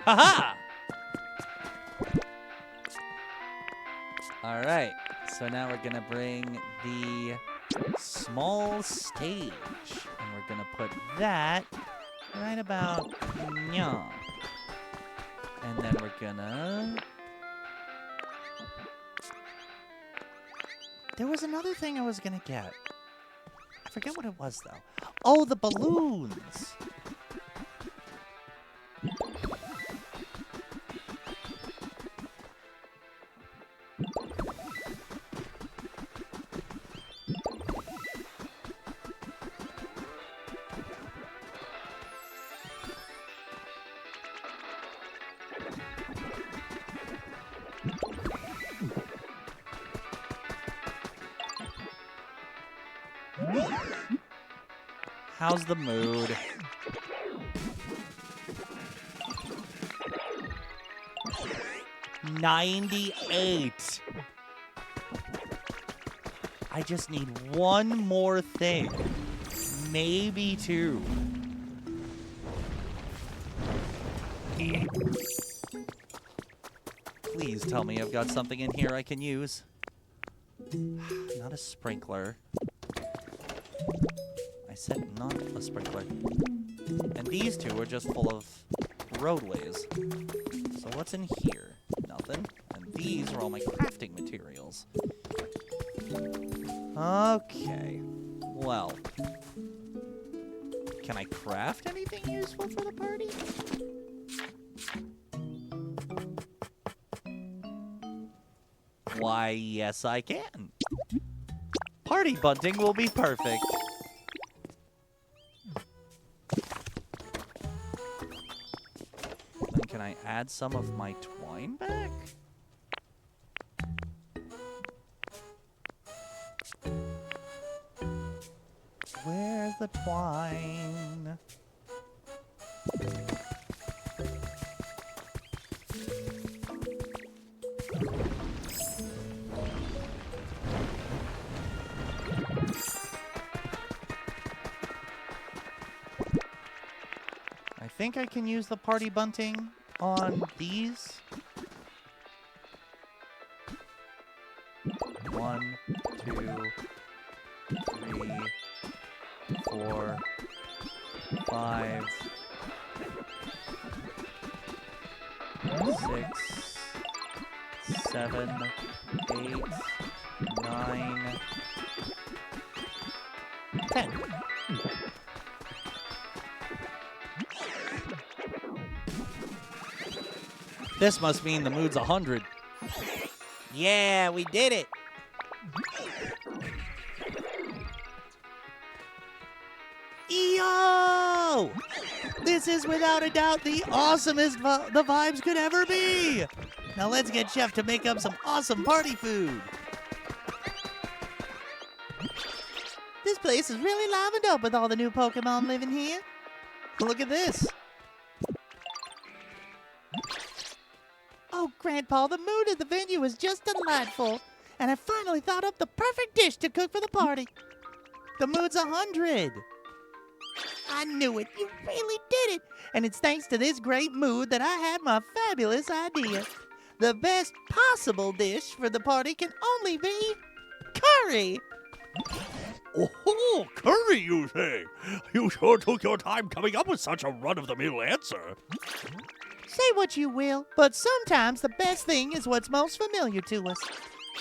Haha! All right, so now we're gonna bring the small stage, and we're gonna put that right about yeah. And then we're gonna... There was another thing I was gonna get. I forget what it was though. Oh, the balloons! How's the mood? $98. I just need one more thing. Maybe two. Please tell me I've got something in here I can use. Not a sprinkler. I said not a sprinkler. And these two are just full of roadways. So what's in here? Nothing. And these are all my crafting materials. Okay. Well. Can I craft anything useful for the party? Why, yes, I can. Party bunting will be perfect. Then can I add some of my twine back? Where's the twine? I think I can use the party bunting on these. 1, 2, 3, 4, 5, 6, 7, 8, 9, 10. This must mean the mood's 100. Yeah, we did it. Yo! This is without a doubt the awesomest the vibes could ever be. Now let's get Chef to make up some awesome party food. This place is really livened up with all the new Pokemon living here. Look at this. Oh, Grandpa, the mood of the venue is just delightful. And I finally thought up the perfect dish to cook for the party. The mood's 100. I knew it. You really did it. And it's thanks to this great mood that I had my fabulous idea. The best possible dish for the party can only be curry. Oh, curry, you say? You sure took your time coming up with such a run-of-the-mill answer. Say what you will, but sometimes the best thing is what's most familiar to us.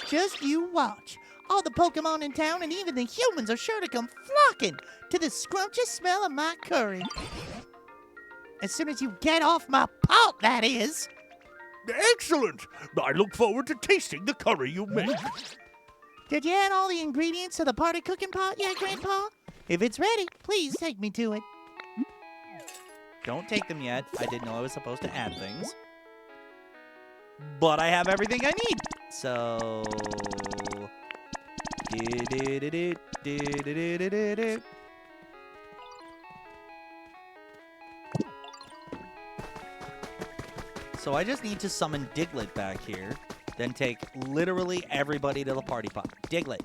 Just you watch. All the Pokemon in town and even the humans are sure to come flocking to the scrumptious smell of my curry. As soon as you get off my pot, that is. Excellent! I look forward to tasting the curry you make. Did you add all the ingredients to the party cooking pot yet, Grandpa? If it's ready, please take me to it. Don't take them yet. I didn't know I was supposed to add things. But I have everything I need. So... So I just need to summon Diglett back here, then take literally everybody to the party pot. Diglett.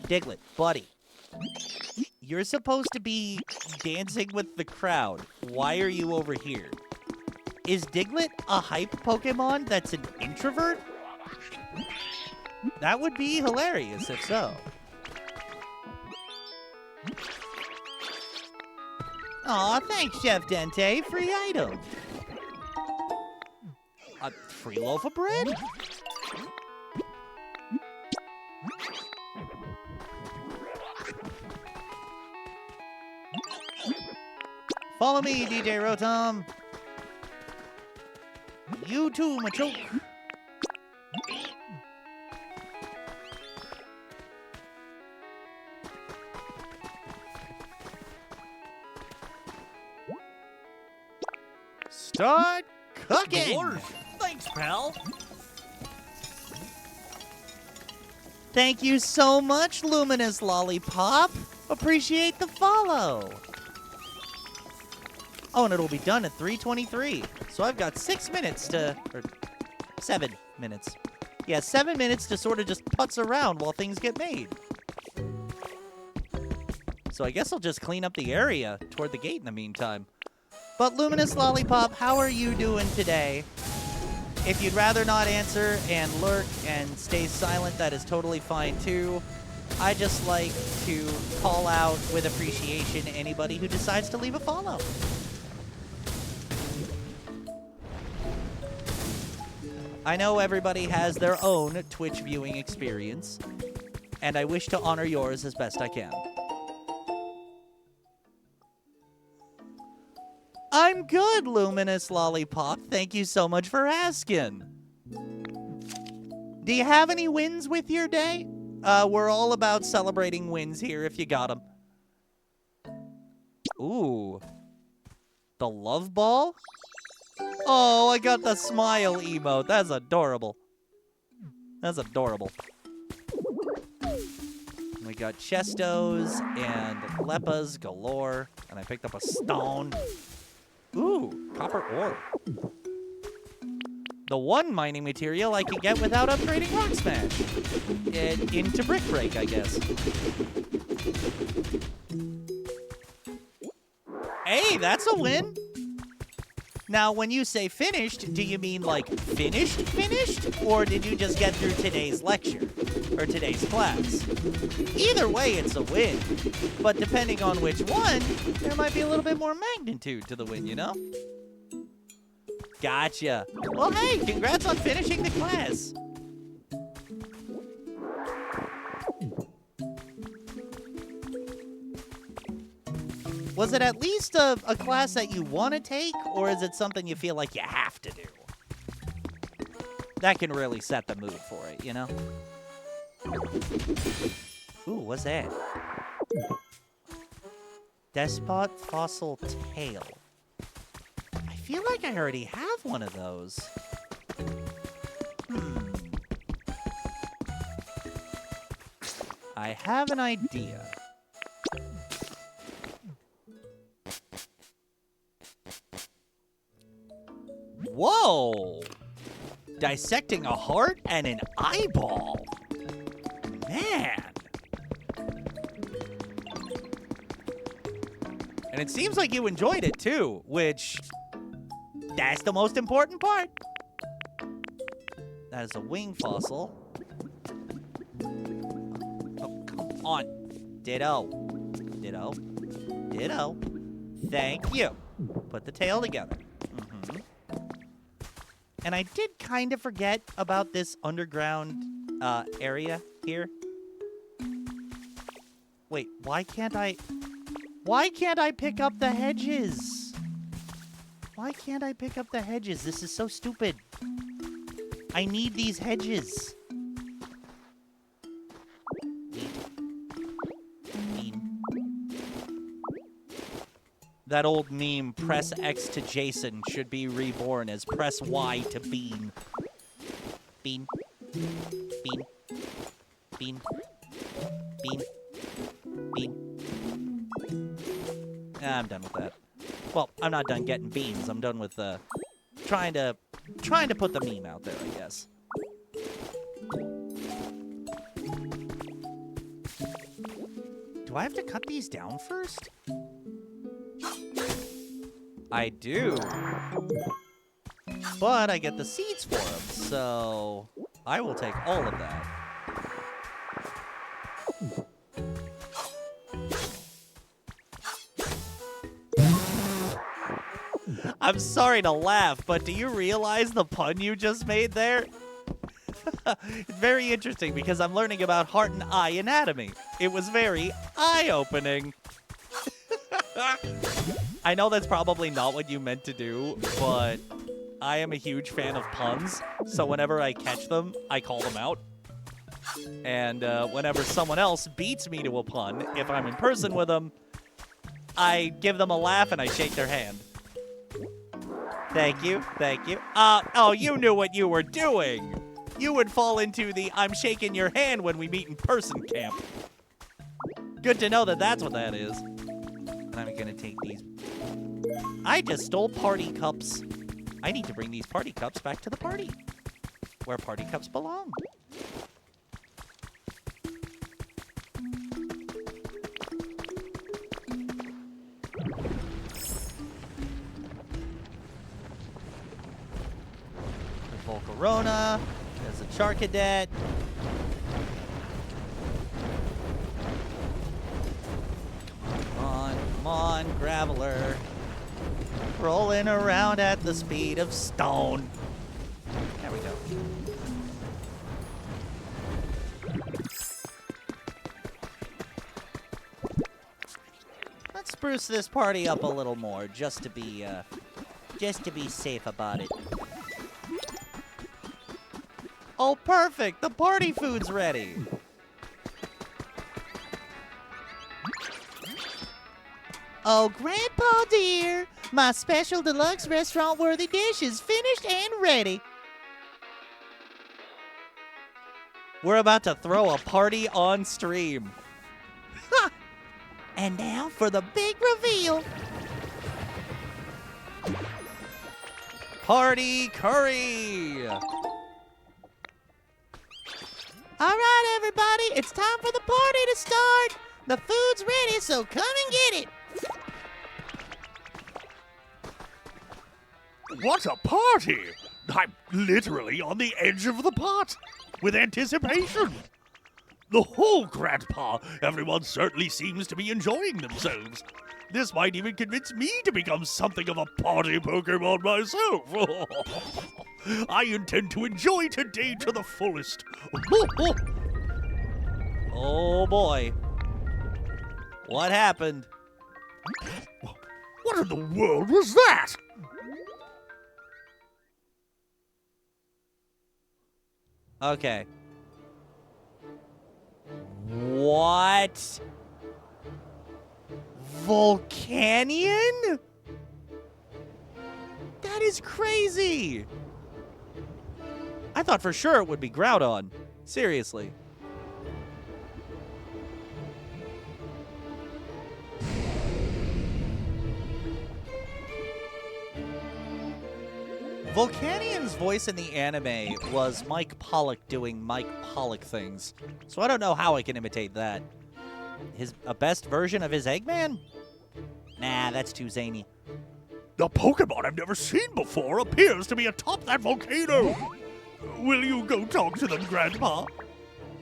Diglett, buddy. You're supposed to be dancing with the crowd. Why are you over here? Is Diglett a hype Pokemon that's an introvert? That would be hilarious if so. Aw, thanks, Chef Dente. Free item. A free loaf of bread? Follow me, DJ Rotom. You too, Machoke. Start cooking! Thanks, pal. Thank you so much, Luminous Lollipop. Appreciate the follow. Oh, and it'll be done at 3:23. So I've got 6 minutes to, or 7 minutes. Yeah, 7 minutes to sort of just putz around while things get made. So I guess I'll just clean up the area toward the gate in the meantime. But Luminous Lollipop, how are you doing today? If you'd rather not answer and lurk and stay silent, that is totally fine too. I just like to call out with appreciation anybody who decides to leave a follow. I know everybody has their own Twitch viewing experience, and I wish to honor yours as best I can. I'm good, Luminous Lollipop. Thank you so much for asking. Do you have any wins with your day? We're all about celebrating wins here if you got them. Ooh. The love ball? Oh, I got the smile emote. That's adorable. That's adorable. We got Chestos and Leppas galore. And I picked up a stone. Ooh, copper ore. The one mining material I can get without upgrading Rock Smash. Into Brick Break, I guess. Hey, that's a win. Now, when you say finished, do you mean like finished? Or did you just get through today's lecture? Or today's class? Either way, it's a win. But depending on which one, there might be a little bit more magnitude to the win, you know? Gotcha. Well, hey, congrats on finishing the class. Was it at least a class that you want to take, or is it something you feel like you have to do? That can really set the mood for it, you know? Ooh, what's that? Despot Fossil Tail. I feel like I already have one of those. I have an idea. Whoa! Dissecting a heart and an eyeball. Man. And it seems like you enjoyed it too, which, that's the most important part. That is a wing fossil. Oh, come on. Ditto. Ditto. Ditto. Thank you. Put the tail together. And I did kind of forget about this underground area here. Wait, why can't I pick up the hedges? Why can't I pick up the hedges? This is so stupid. I need these hedges. Bean. That old meme, press X to Jason, should be reborn as press Y to Bean. Bean. Bean. Bean. Bean. Bean. I'm done with that. Well, I'm not done getting beans. I'm done with trying to put the meme out there, I guess. Do I have to cut these down first? I do. But I get the seeds for them, so I will take all of that. I'm sorry to laugh, but do you realize the pun you just made there? It's very interesting because I'm learning about heart and eye anatomy. It was very eye-opening. I know that's probably not what you meant to do, but I am a huge fan of puns, so whenever I catch them, I call them out. And whenever someone else beats me to a pun, if I'm in person with them, I give them a laugh and I shake their hand. Thank you, thank you. Oh, you knew what you were doing. You would fall into the I'm shaking your hand when we meet in person camp. Good to know that that's what that is. And I'm gonna take these I just stole party cups. I need to bring these party cups back to the party, where party cups belong. The Volcarona. There's a Charcadet. Come on, Graveler. Rolling around at the speed of stone. There we go. Let's spruce this party up a little more, just to be safe about it. Oh, perfect! The party food's ready. Oh, Grandpa dear, my special deluxe restaurant-worthy dish is finished and ready. We're about to throw a party on stream. Ha! And now for the big reveal. Party curry. All right, everybody, it's time for the party to start. The food's ready, so come and get it. What a party! I'm literally on the edge of the pot with anticipation. Oh, Grandpa, everyone certainly seems to be enjoying themselves. This might even convince me to become something of a party Pokemon myself. I intend to enjoy today to the fullest. Oh boy. What happened? What in the world was that? Okay. What? Volcanion? That is crazy. I thought for sure it would be Groudon. Seriously. Volcanion's voice in the anime was Mike Pollock doing Mike Pollock things, so I don't know how I can imitate that. A best version of his Eggman? Nah, that's too zany. The Pokemon I've never seen before appears to be atop that volcano. Will you go talk to them, Grandpa?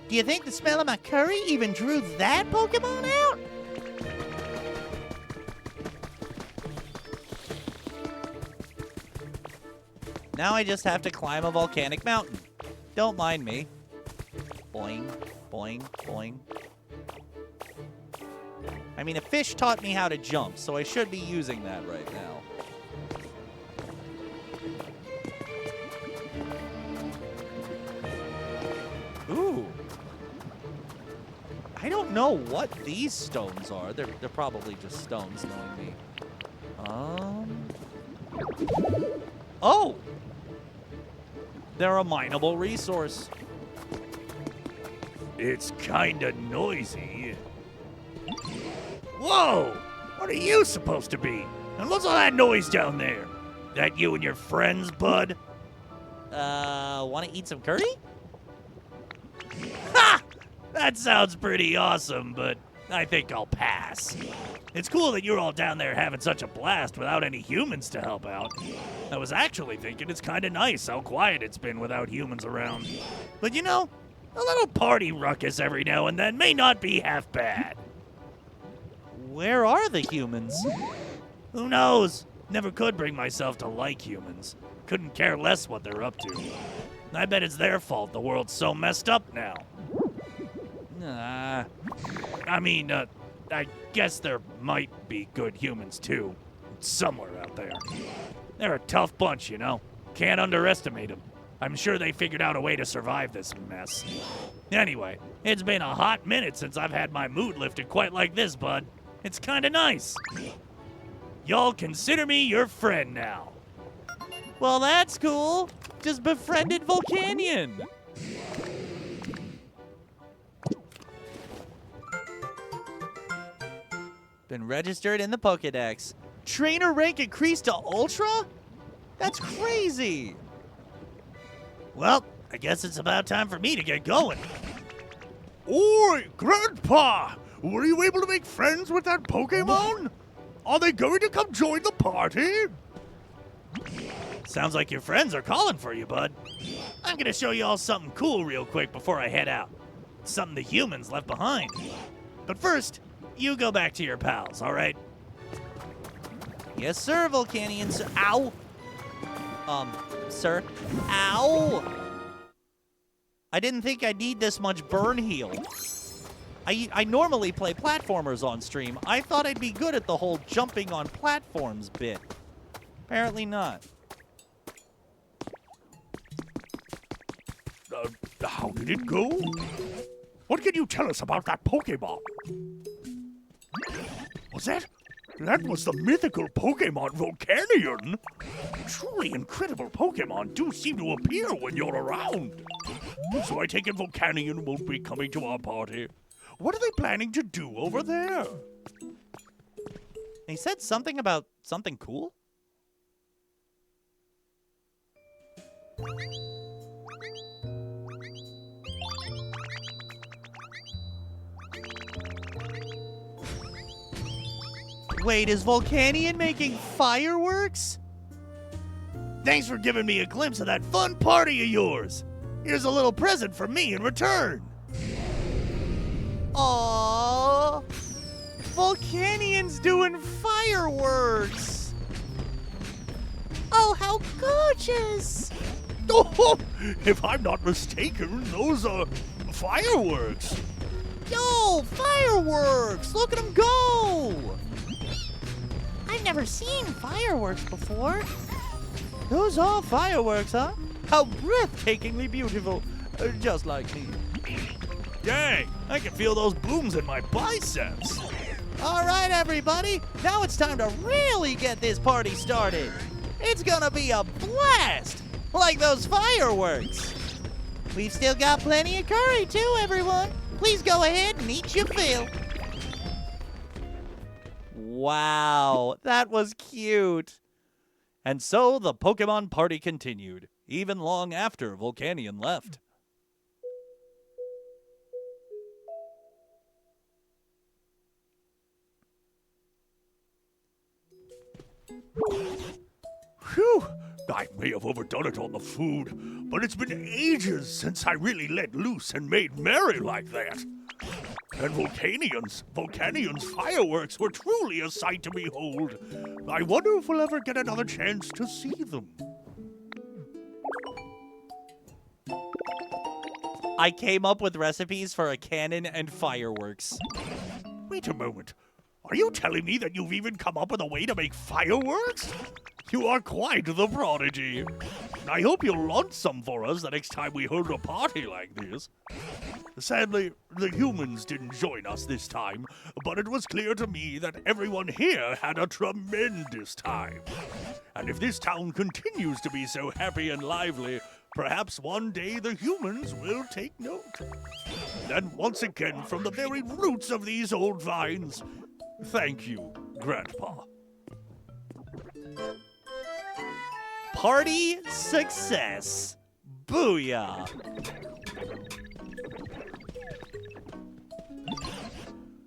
Do you think the smell of my curry even drew that Pokemon out? Now I just have to climb a volcanic mountain. Don't mind me. Boing, boing, boing. I mean, a fish taught me how to jump, so I should be using that right now. Ooh. I don't know what these stones are. They're probably just stones, knowing me. Oh! They're a mineable resource. It's kinda noisy. Whoa! What are you supposed to be? And what's all that noise down there? That you and your friends, bud? Want to eat some curry? Ha! That sounds pretty awesome, but I think I'll pass. It's cool that you're all down there having such a blast without any humans to help out. I was actually thinking it's kinda nice how quiet it's been without humans around. But you know, a little party ruckus every now and then may not be half bad. Where are the humans? Who knows? Never could bring myself to like humans. Couldn't care less what they're up to. I bet it's their fault the world's so messed up now. Nah. I mean, I guess there might be good humans too. Somewhere out there. They're a tough bunch, you know. Can't underestimate them. I'm sure they figured out a way to survive this mess. Anyway, it's been a hot minute since I've had my mood lifted quite like this, bud. It's kinda nice. Y'all consider me your friend now. Well, that's cool. Just befriended Volcanion. Been registered in the Pokédex. Trainer rank increased to Ultra? That's crazy. Well, I guess it's about time for me to get going. Oi, Grandpa! Were you able to make friends with that Pokemon? Are they going to come join the party? Sounds like your friends are calling for you, bud. I'm gonna show you all something cool real quick before I head out. Something the humans left behind. But first, you go back to your pals, all right? Yes, sir, Volcanian. Ow. Sir. Ow. I didn't think I'd need this much burn heal. I normally play platformers on stream. I thought I'd be good at the whole jumping on platforms bit. Apparently not. How did it go? What can you tell us about that Pokemon? Was that? That was the mythical Pokemon Volcanion. Truly incredible Pokemon do seem to appear when you're around. So I take it Volcanion won't be coming to our party. What are they planning to do over there? He said something about something cool? Wait, is Volcanion making fireworks? Thanks for giving me a glimpse of that fun party of yours. Here's a little present from me in return. Aww. Volcanion's doing fireworks. Oh, how gorgeous. Oh, if I'm not mistaken, those are fireworks. Yo, fireworks! Look at them go! I've never seen fireworks before. Those are fireworks, huh? How breathtakingly beautiful. Just like me. Dang, I can feel those booms in my biceps. All right, everybody. Now it's time to really get this party started. It's gonna be a blast, like those fireworks. We've still got plenty of curry, too, everyone. Please go ahead and eat your fill. Wow, that was cute. And so the Pokemon party continued, even long after Volcanion left. Phew, I may have overdone it on the food, but it's been ages since I really let loose and made merry like that. And Volcanion's fireworks were truly a sight to behold. I wonder if we'll ever get another chance to see them. I came up with recipes for a cannon and fireworks. Wait a moment. Are you telling me that you've even come up with a way to make fireworks? You are quite the prodigy. I hope you'll launch some for us the next time we hold a party like this. Sadly, the humans didn't join us this time, but it was clear to me that everyone here had a tremendous time. And if this town continues to be so happy and lively, perhaps one day the humans will take note. And once again, from the very roots of these old vines, thank you, Grandpa. Party success. Booyah.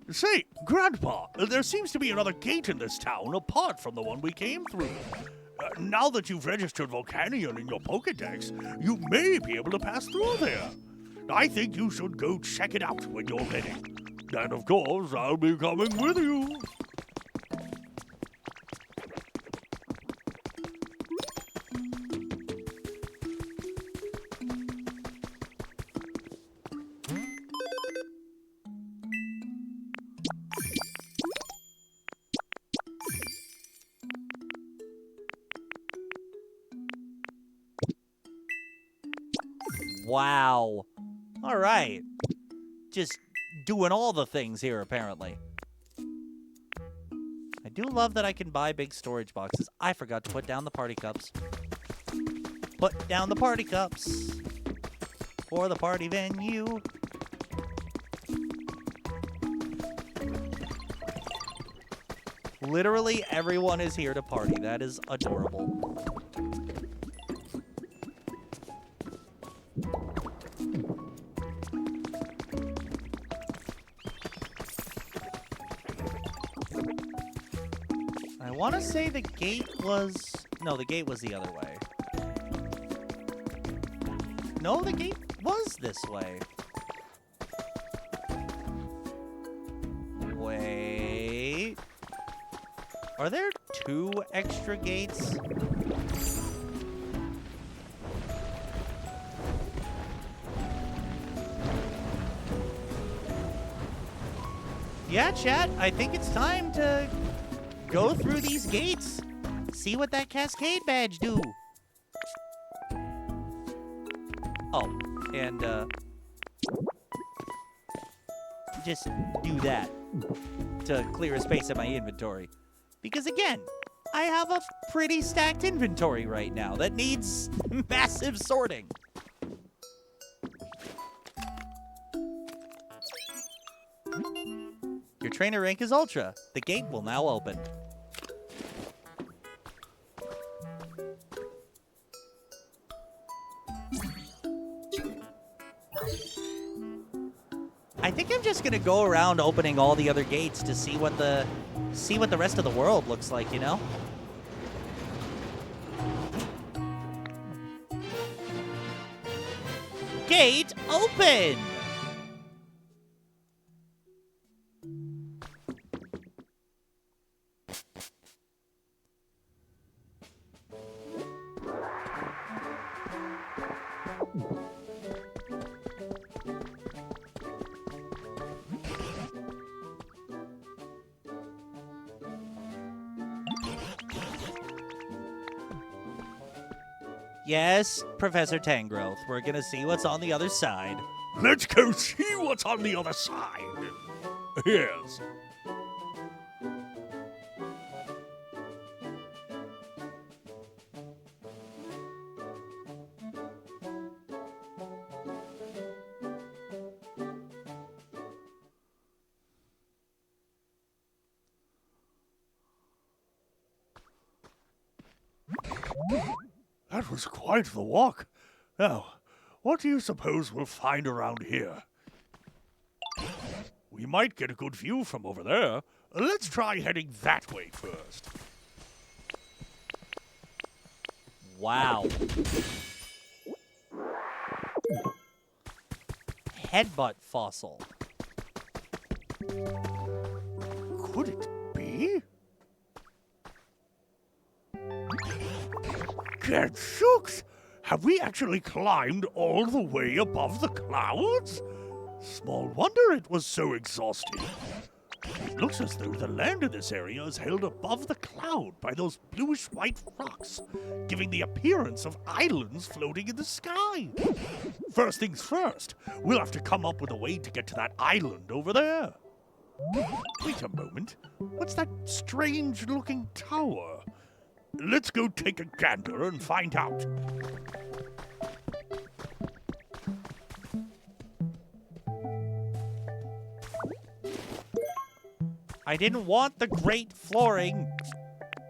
Say, Grandpa, there seems to be another gate in this town apart from the one we came through. Now that you've registered Volcanion in your Pokedex, you may be able to pass through there. I think you should go check it out when you're ready. And of course, I'll be coming with you. Wow. All right. Just doing all the things here, apparently. I do love that I can buy big storage boxes. I forgot to put down the party cups. Put down the party cups for the party venue. Literally everyone is here to party. That is adorable. I want to say the gate was... No, the gate was the other way. No, the gate was this way. Wait. Are there 2 extra gates? Yeah, chat, I think it's time to go through these gates. See what that cascade badge do. Oh, and just do that to clear a space in my inventory. Because again, I have a pretty stacked inventory right now that needs massive sorting. Your trainer rank is Ultra. The gate will now open. I think I'm just gonna go around opening all the other gates to see what the rest of the world looks like, you know? Gate open! Yes, Professor Tangrowth. We're gonna see what's on the other side. Let's go see what's on the other side. Yes. That was quite the walk. Now, what do you suppose we'll find around here? We might get a good view from over there. Let's try heading that way first. Wow. Headbutt fossil. Could it be? Gadzooks! Have we actually climbed all the way above the clouds? Small wonder it was so exhausting. It looks as though the land in this area is held above the cloud by those bluish-white rocks, giving the appearance of islands floating in the sky. First things first, we'll have to come up with a way to get to that island over there. Wait a moment. What's that strange-looking tower? Let's go take a gander and find out. I didn't want the great flooring.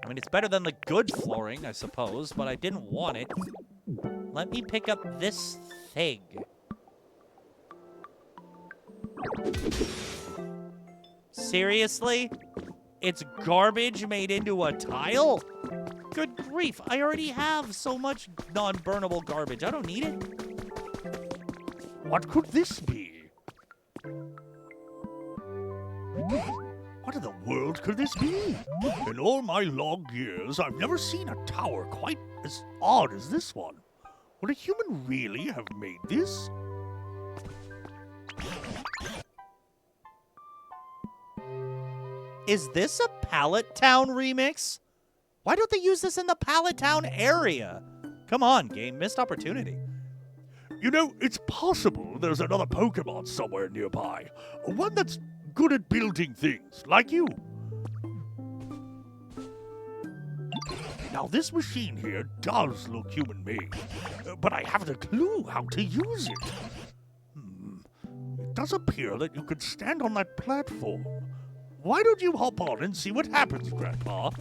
I mean, it's better than the good flooring, I suppose, but I didn't want it. Let me pick up this thing. Seriously? It's garbage made into a tile? Good grief, I already have so much non-burnable garbage. I don't need it. What could this be? What in the world could this be? In all my long years, I've never seen a tower quite as odd as this one. Would a human really have made this? Is this a Pallet Town remix? Why don't they use this in the Pallet Town area? Come on, game. Missed opportunity. You know, it's possible there's another Pokemon somewhere nearby. One that's good at building things, like you. Now, this machine here does look human-made, but I haven't a clue how to use it. It does appear that you could stand on that platform. Why don't you hop on and see what happens, Grandpa?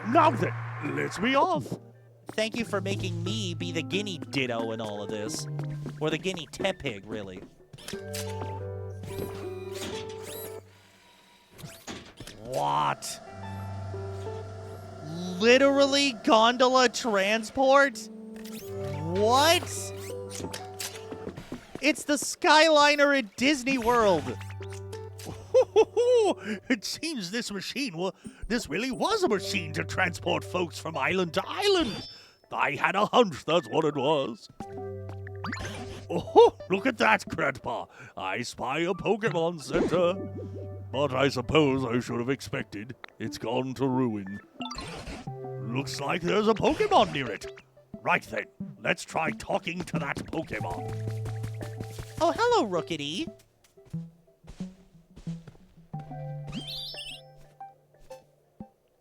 Now then, let's be off. Thank you for making me be the guinea ditto in all of this. Or the guinea tepig, really. What? Literally gondola transport? What? It's the Skyliner at Disney World. It seems this really was a machine to transport folks from island to island. I had a hunch that's what it was. Oh, look at that, Grandpa. I spy a Pokemon Center. But I suppose I should have expected. It's gone to ruin. Looks like there's a Pokemon near it. Right then, let's try talking to that Pokemon. Oh, hello, Rookity.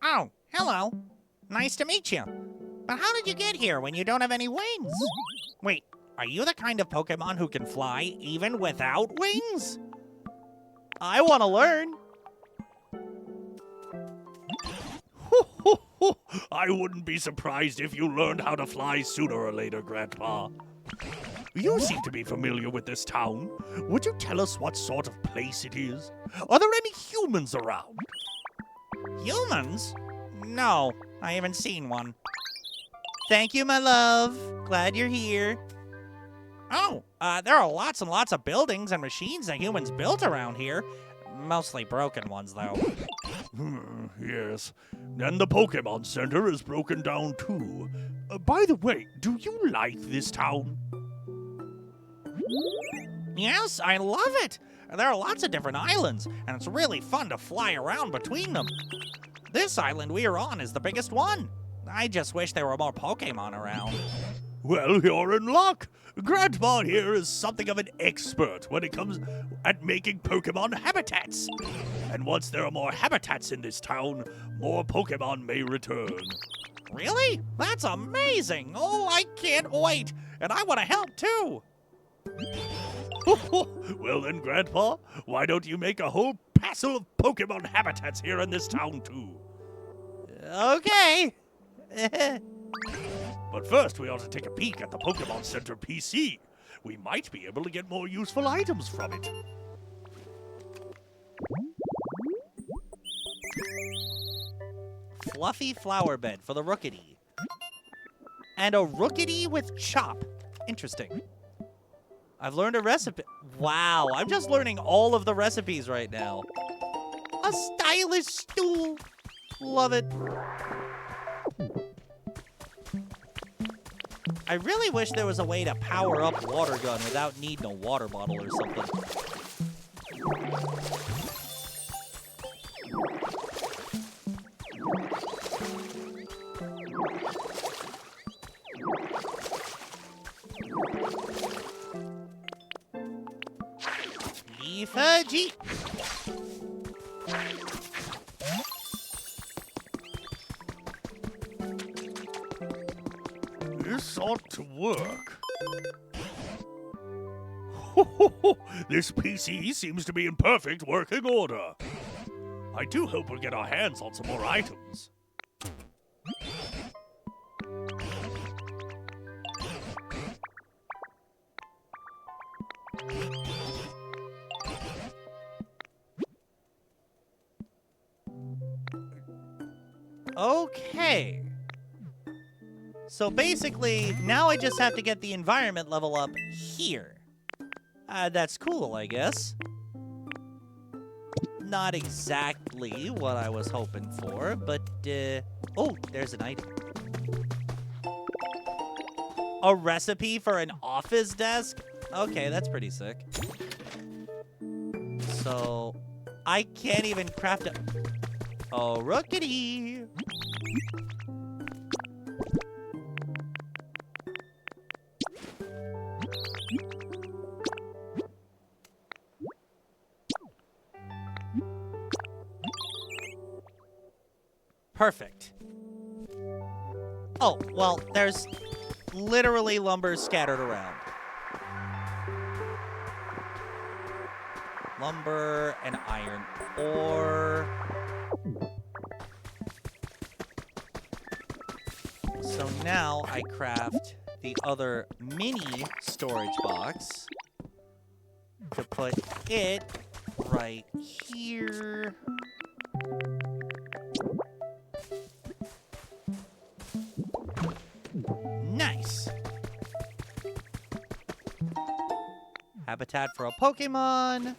Oh, hello. Nice to meet you. But how did you get here when you don't have any wings? Wait, are you the kind of Pokemon who can fly even without wings? I want to learn. I wouldn't be surprised if you learned how to fly sooner or later, Grandpa. You seem to be familiar with this town. Would you tell us what sort of place it is? Are there any humans around? Humans? No, I haven't seen one. Thank you, my love. Glad you're here. Oh, there are lots and lots of buildings and machines that humans built around here. Mostly broken ones, though. Yes. And the Pokemon Center is broken down, too. By the way, do you like this town? Yes, I love it. There are lots of different islands, and it's really fun to fly around between them. This island we are on is the biggest one. I just wish there were more Pokemon around. Well, you're in luck. Grandpa here is something of an expert when it comes at making Pokemon habitats. And once there are more habitats in this town, more Pokemon may return. Really? That's amazing. Oh, I can't wait. And I want to help, too. Well then, Grandpa, why don't you make a whole passel of Pokemon habitats here in this town, too? Okay. But first, we ought to take a peek at the Pokemon Center PC. We might be able to get more useful items from it. Fluffy flower bed for the Rookity. And a Rookity with chop. Interesting. I've learned a recipe. Wow, I'm just learning all of the recipes right now. A stylish stool. Love it. I really wish there was a way to power up water gun without needing a water bottle or something. Leafage. This ought to work. This PC seems to be in perfect working order. I do hope we'll get our hands on some more items. Okay. So basically, now I just have to get the environment level up here. That's cool, I guess. Not exactly what I was hoping for, but, oh, there's an item. A recipe for an office desk? Okay, that's pretty sick. So, I can't even craft a... Oh, Rookity! Perfect. Oh, well, there's literally lumber scattered around. lumber and iron ore. So now I craft the other mini storage box to put it right here. Nice. Habitat for a Pokemon.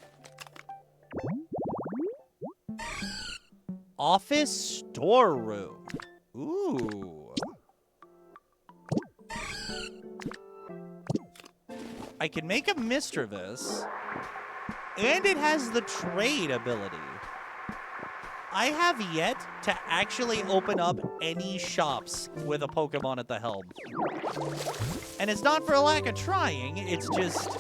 Office storeroom. Ooh. I can make a Mischievous, and it has the trade ability. I have yet to actually open up any shops with a Pokemon at the helm. And it's not for a lack of trying, it's just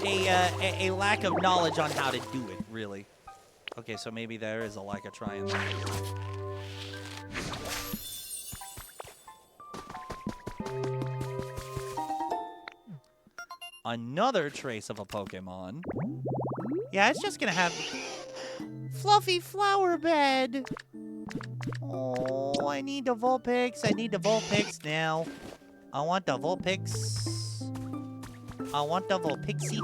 a lack of knowledge on how to do it, really. Okay, so maybe there is a lack of trying there. Another trace of a Pokemon. Yeah, it's just gonna have fluffy flower bed. Oh, I need the Vulpix. I need the Vulpix now. I want the Vulpix. I want the Vulpixie.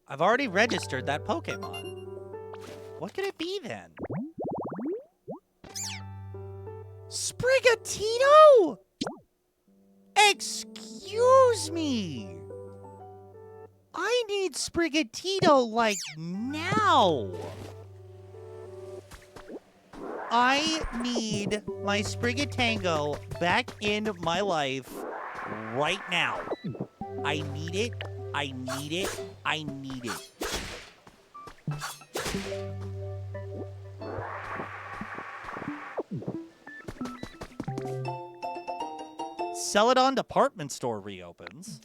I've already registered that Pokemon. What could it be then? Sprigatito! Excuse me! I need Sprigatito, like, now! I need my Sprigatango back in my life right now. I need it. I need it. I need it. Celadon department store reopens.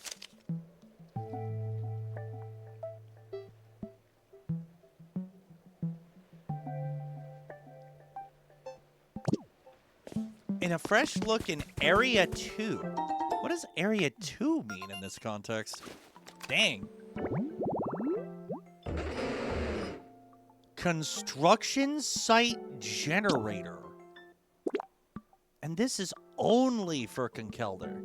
In a fresh look in Area 2. What does Area 2 mean in this context? Dang. Construction site generator. And this is only for Conkelder.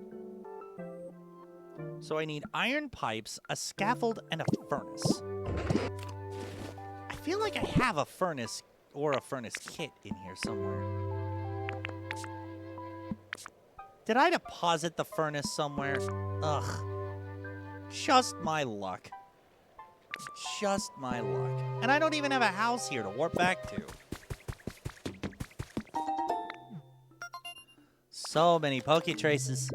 So I need iron pipes, a scaffold, and a furnace. I feel like I have a furnace or a furnace kit in here somewhere. Did I deposit the furnace somewhere? Ugh. Just my luck. Just my luck. And I don't even have a house here to warp back to. So many Poketraces.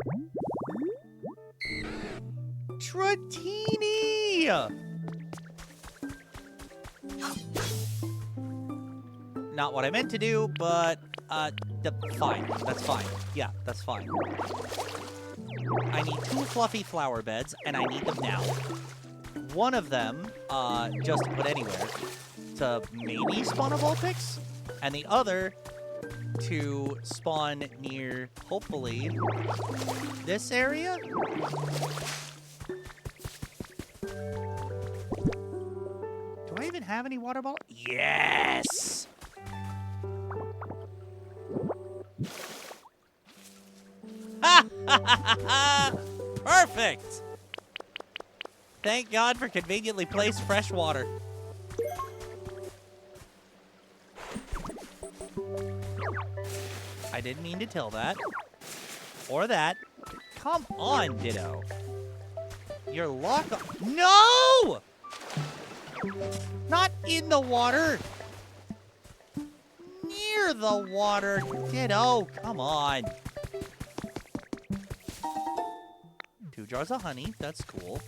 Tratini! Not what I meant to do, but, fine. That's fine. Yeah, that's fine. I need 2 fluffy flower beds, and I need them now. One of them, just to put anywhere, to maybe spawn a Vulpix, and the other to spawn near, hopefully, this area? Do I even have any water bottles? Yes! Perfect! Thank God for conveniently placed fresh water. I didn't mean to tell that. Or that. Come on, Ditto. You're locked up. No! Not in the water. Near the water. Ditto, come on. 2 jars of honey. That's cool.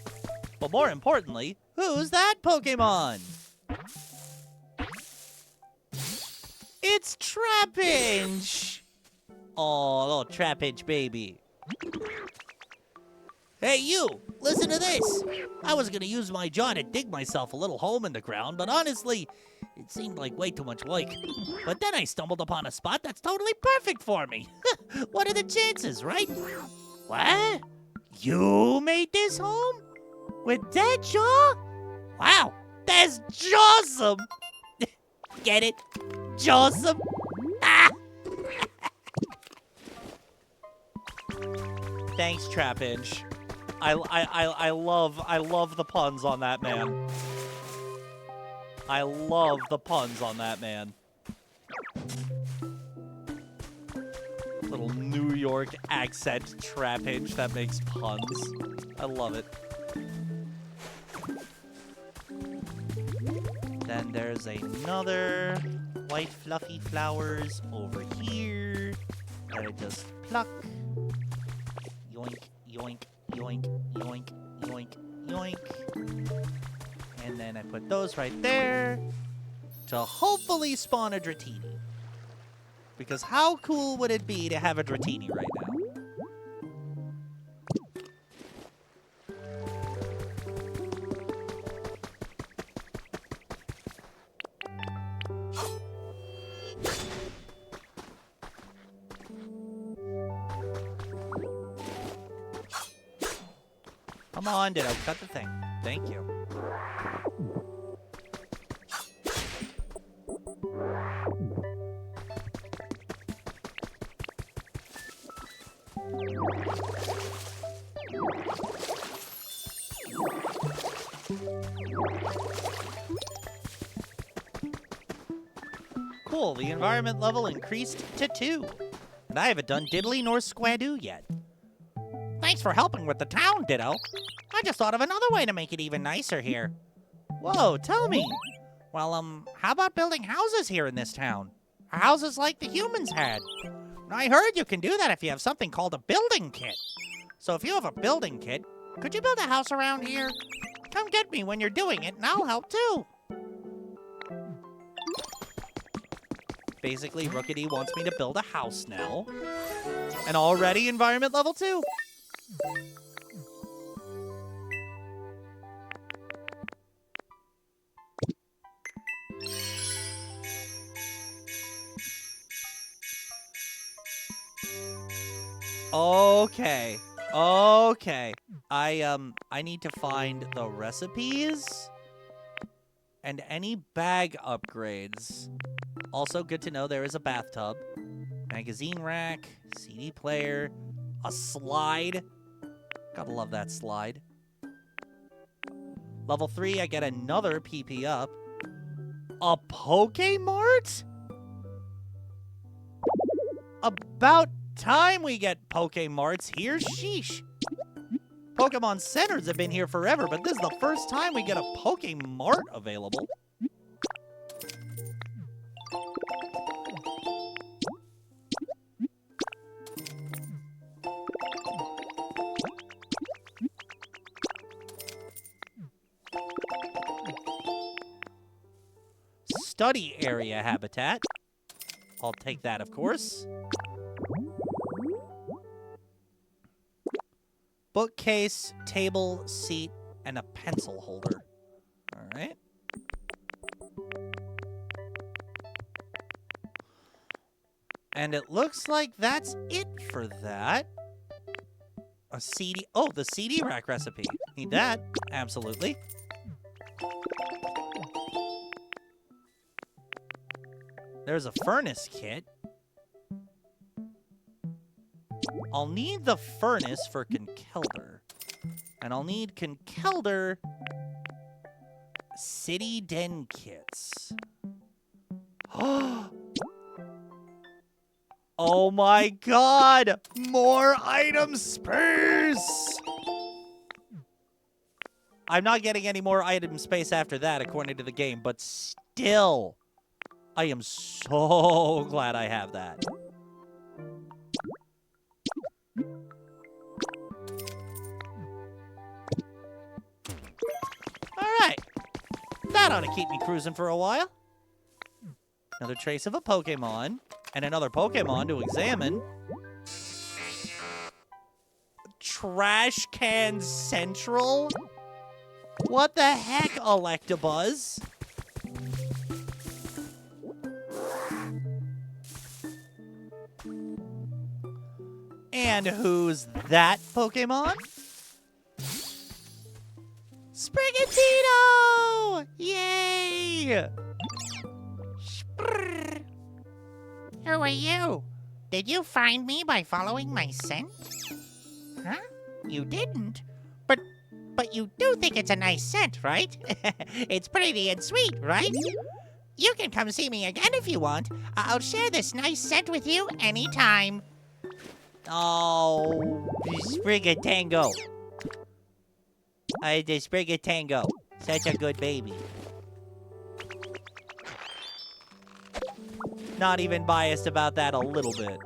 But more importantly, who's that Pokemon? it's Trapinch! Oh, little Trapinch baby. Hey, you! Listen to this! I was gonna use my jaw to dig myself a little home in the ground, but honestly, it seemed like way too much work. But then I stumbled upon a spot that's totally perfect for me. What are the chances, right? What? You made this home? With that jaw? Wow, that's jawsome! Get it? Jawsome? Ah! Thanks, Trapinch. I love the puns on that man. I love the puns on that man. Little New York accent Trapinch that makes puns. I love it. Then there's another white fluffy flowers over here that I just pluck. Yoink, yoink, yoink, yoink, yoink, yoink. And then I put those right there to hopefully spawn a Dratini. Because how cool would it be to have a Dratini right now? Come on, Ditto, cut the thing. Thank you. Cool, the environment level increased to 2. And I haven't done diddly nor squadoo yet. Thanks for helping with the town, Ditto. I just thought of another way to make it even nicer here. Whoa, tell me. Well, how about building houses here in this town? Houses like the humans had. I heard you can do that if you have something called a building kit. So if you have a building kit, could you build a house around here? Come get me when you're doing it, and I'll help too. Basically, Rookity wants me to build a house now. And already environment level 2. Okay. Okay. I need to find the recipes and any bag upgrades. Also, good to know there is a bathtub, magazine rack, CD player, a slide. Gotta love that slide. Level 3, I get another PP up. A Pokemart? About time we get Pokemarts here, sheesh. Pokemon centers have been here forever, but this is the first time we get a Pokemart available. Study area habitat. I'll take that, of course. Bookcase, table, seat, and a pencil holder. All right. And it looks like that's it for that. A CD. Oh, the CD rack recipe. Need that. Absolutely. There's a furnace kit. I'll need the furnace for Conkelder. And I'll need Conkelder City Den kits. Oh my god! More item space! I'm not getting any more item space after that, according to the game, but still, I am so glad I have that. Alright. That ought to keep me cruising for a while. Another trace of a Pokemon. And another Pokemon to examine. Trash Can Central? What the heck, Electabuzz? And who's that Pokemon? Sprigatito! Yay! Sprrr. Who are you? Did you find me by following my scent? Huh? You didn't? But you do think it's a nice scent, right? It's pretty and sweet, right? You can come see me again if you want. I'll share this nice scent with you anytime. Oh, Sprigatango. The Sprigatango. Such a good baby. Not even biased about that a little bit.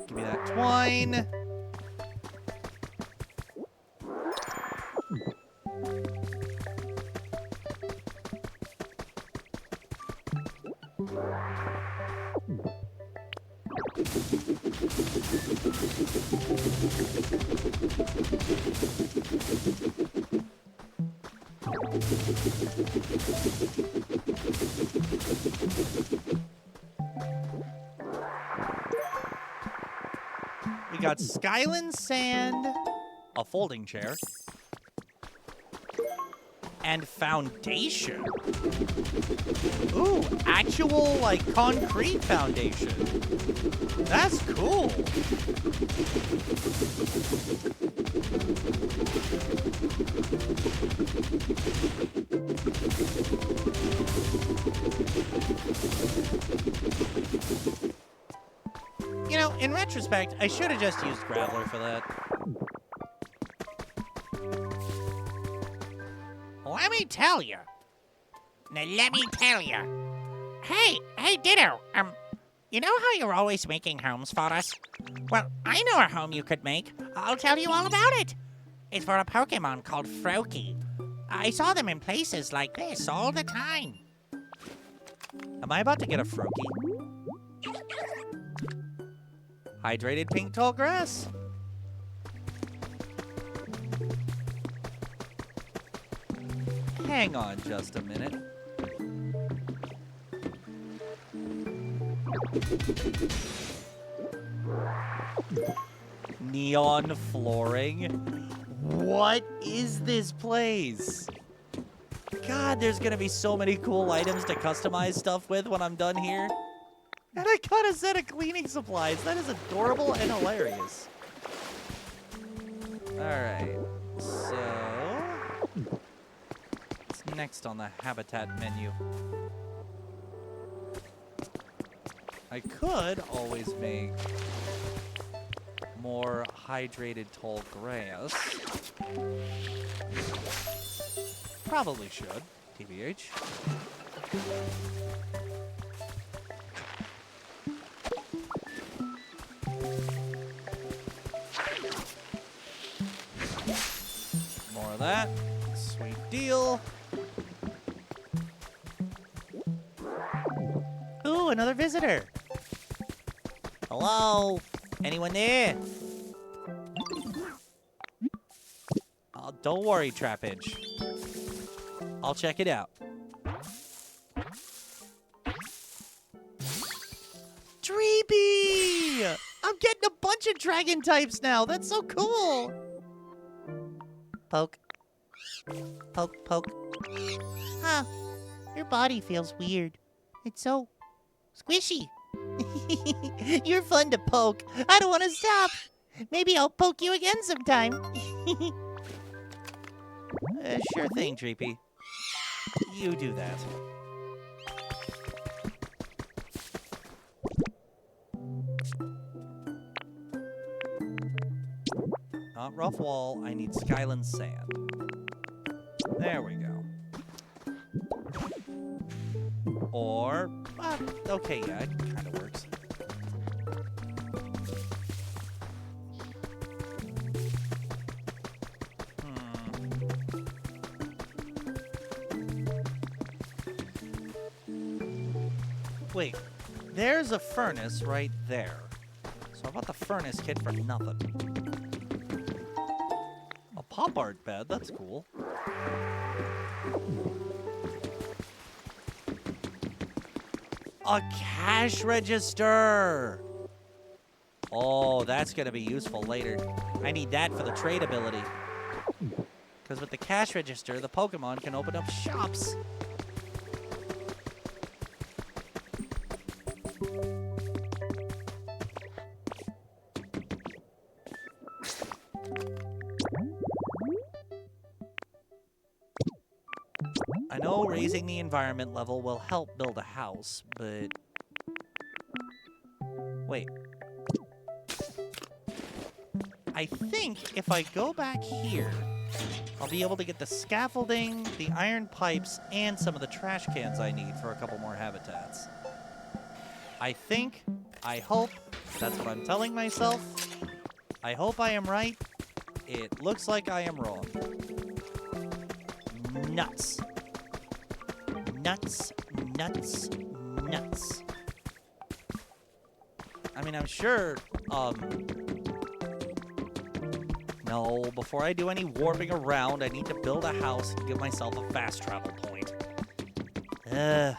Give me that twine. We got Skyland Sand, a folding chair, and foundation. Ooh, actual, like, concrete foundation. That's cool. You know, in retrospect, I should have just used Graveler for that. Let me tell you. Now, let me tell you. Hey, Ditto. You know how you're always making homes for us? Well, I know a home you could make. I'll tell you all about it. It's for a Pokemon called Froakie. I saw them in places like this all the time. Am I about to get a Froakie? Hydrated pink tall grass. Hang on just a minute. Neon flooring. What is this place? God, there's gonna be so many cool items to customize stuff with when I'm done here. And I got a set of cleaning supplies. That is adorable and hilarious. Alright, so what's next on the habitat menu? I could always make more hydrated tall grass. Probably should, TBH. More of that. Sweet deal. Ooh, another visitor. Hello? Anyone there? Oh, don't worry, Trapinch. I'll check it out. Dreepy! I'm getting a bunch of dragon types now. That's so cool. Poke. Poke, poke. Huh. Your body feels weird. It's so squishy. You're fun to poke. I don't want to stop. Maybe I'll poke you again sometime. Sure thing, Dreepy. You do that. Not rough wall, I need Skyland sand. There we go. Or, okay, yeah, it kind of works. Wait, there's a furnace right there. So I bought the furnace kit for nothing. A pop art bed, that's cool. A cash register! Oh, that's gonna be useful later. I need that for the trade ability. Because with the cash register, the Pokemon can open up shops. I know raising the environment level will help build a house, but... Wait. I think if I go back here, I'll be able to get the scaffolding, the iron pipes, and some of the trash cans I need for a couple more habitats. I think, I hope, that's what I'm telling myself. I hope I am right. It looks like I am wrong. Nuts. Nuts, nuts, nuts. I mean, I'm sure, no, before I do any warping around, I need to build a house and give myself a fast travel point. Ugh.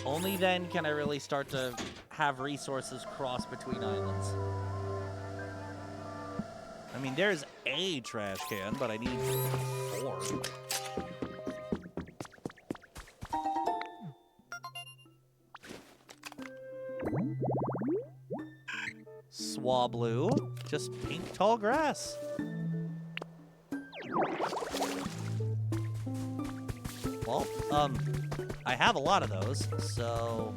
Only then can I really start to have resources cross between islands. I mean, there's a trash can, but I need 4. Swablu, just pink tall grass. Well, I have a lot of those, so...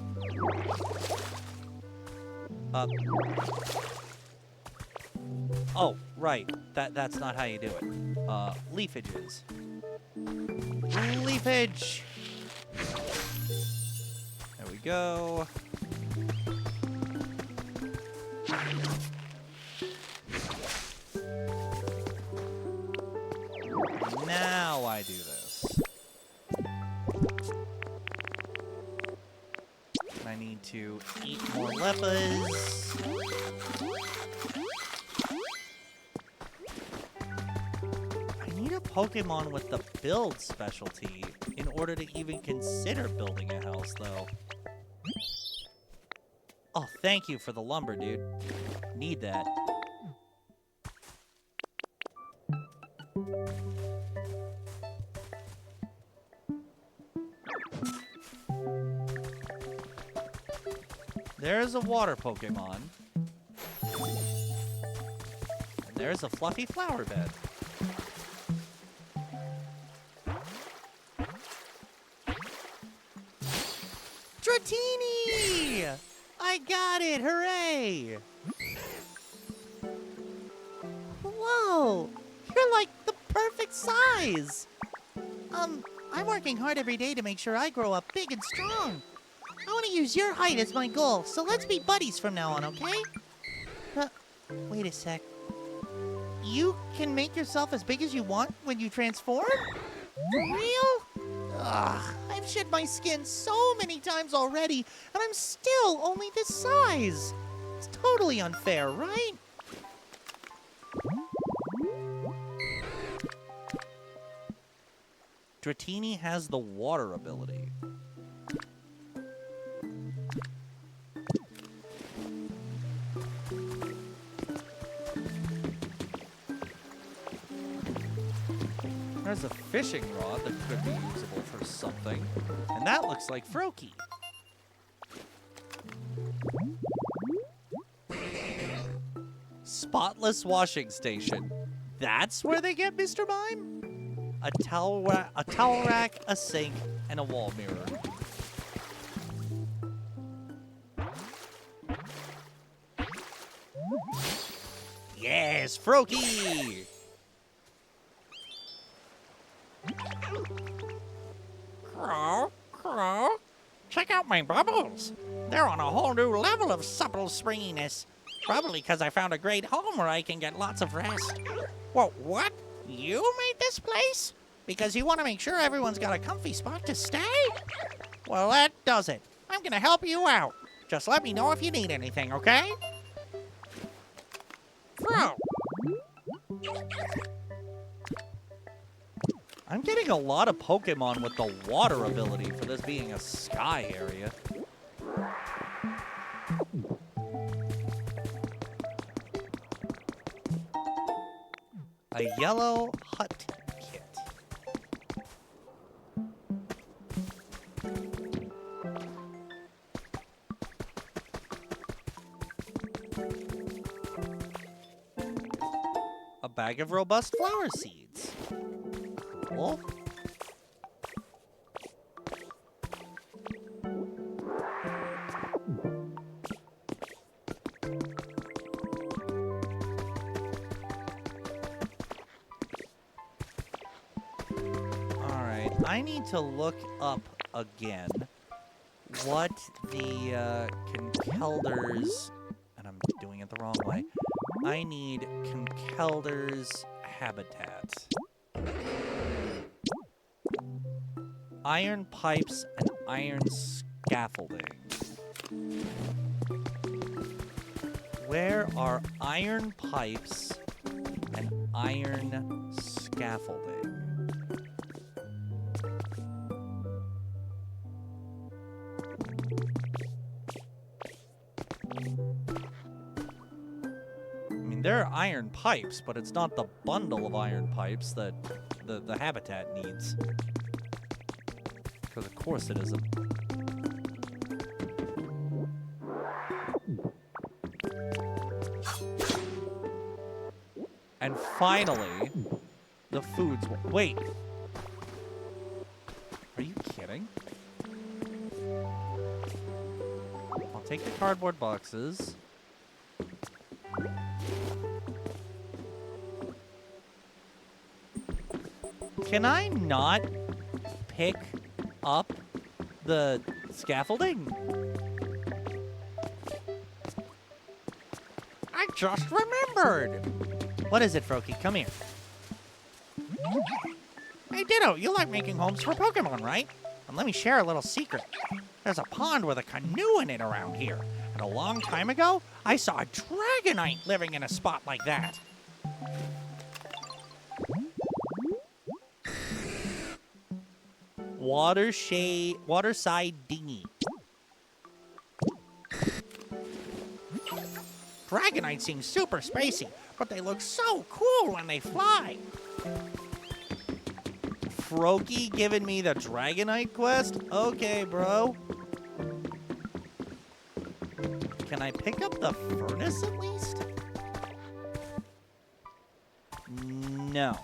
Oh, right. That's not how you do it. Leafages. Leafage! There we go. Now I do this. I need to eat more leppas. I need a Pokemon with the build specialty in order to even consider building a house, though. Oh, thank you for the lumber, dude. Need that. There's a water Pokemon. And there's a fluffy flower bed. Dratini! I got it! Hooray! Whoa! You're like the perfect size! I'm working hard every day to make sure I grow up big and strong. I want to use your height as my goal, so let's be buddies from now on, okay? Wait a sec. You can make yourself as big as you want when you transform? For real? Ugh, I've shed my skin so many times already, and I'm still only this size. It's totally unfair, right? Dratini has the water ability. There's a fishing rod that could be usable for something. And that looks like Froakie. Spotless washing station. That's where they get Mr. Mime? A towel rack, a sink, and a wall mirror. Yes, Froakie! Crow, Crow, check out my bubbles. They're on a whole new level of supple springiness. Probably because I found a great home where I can get lots of rest. Whoa, what? You made this place? Because you want to make sure everyone's got a comfy spot to stay? Well, that does it. I'm gonna help you out. Just let me know if you need anything, okay? Throw. I'm getting a lot of Pokemon with the water ability for this being a sky area. A yellow hut kit. A bag of robust flower seeds. Cool. Alright, I need to look up again what the Conkeldur's, and I'm doing it the wrong way. I need Conkeldur's habitat. Iron pipes and iron scaffolding. Where are iron pipes and iron scaffolding? I mean, there are iron pipes, but it's not the bundle of iron pipes that the habitat needs. Because of course it isn't. And finally, the foods. Wait. Are you kidding? I'll take the cardboard boxes. Can I not pick up the scaffolding? I just remembered. What is it, Froakie? Come here. Hey, Ditto, you like making homes for Pokemon, right? And let me share a little secret. There's a pond with a canoe in it around here. And a long time ago, I saw a Dragonite living in a spot like that. Waterside dinghy. Dragonites seem super spacey, but they look so cool when they fly. Froakie giving me the Dragonite quest? Okay, bro. Can I pick up the furnace at least? No.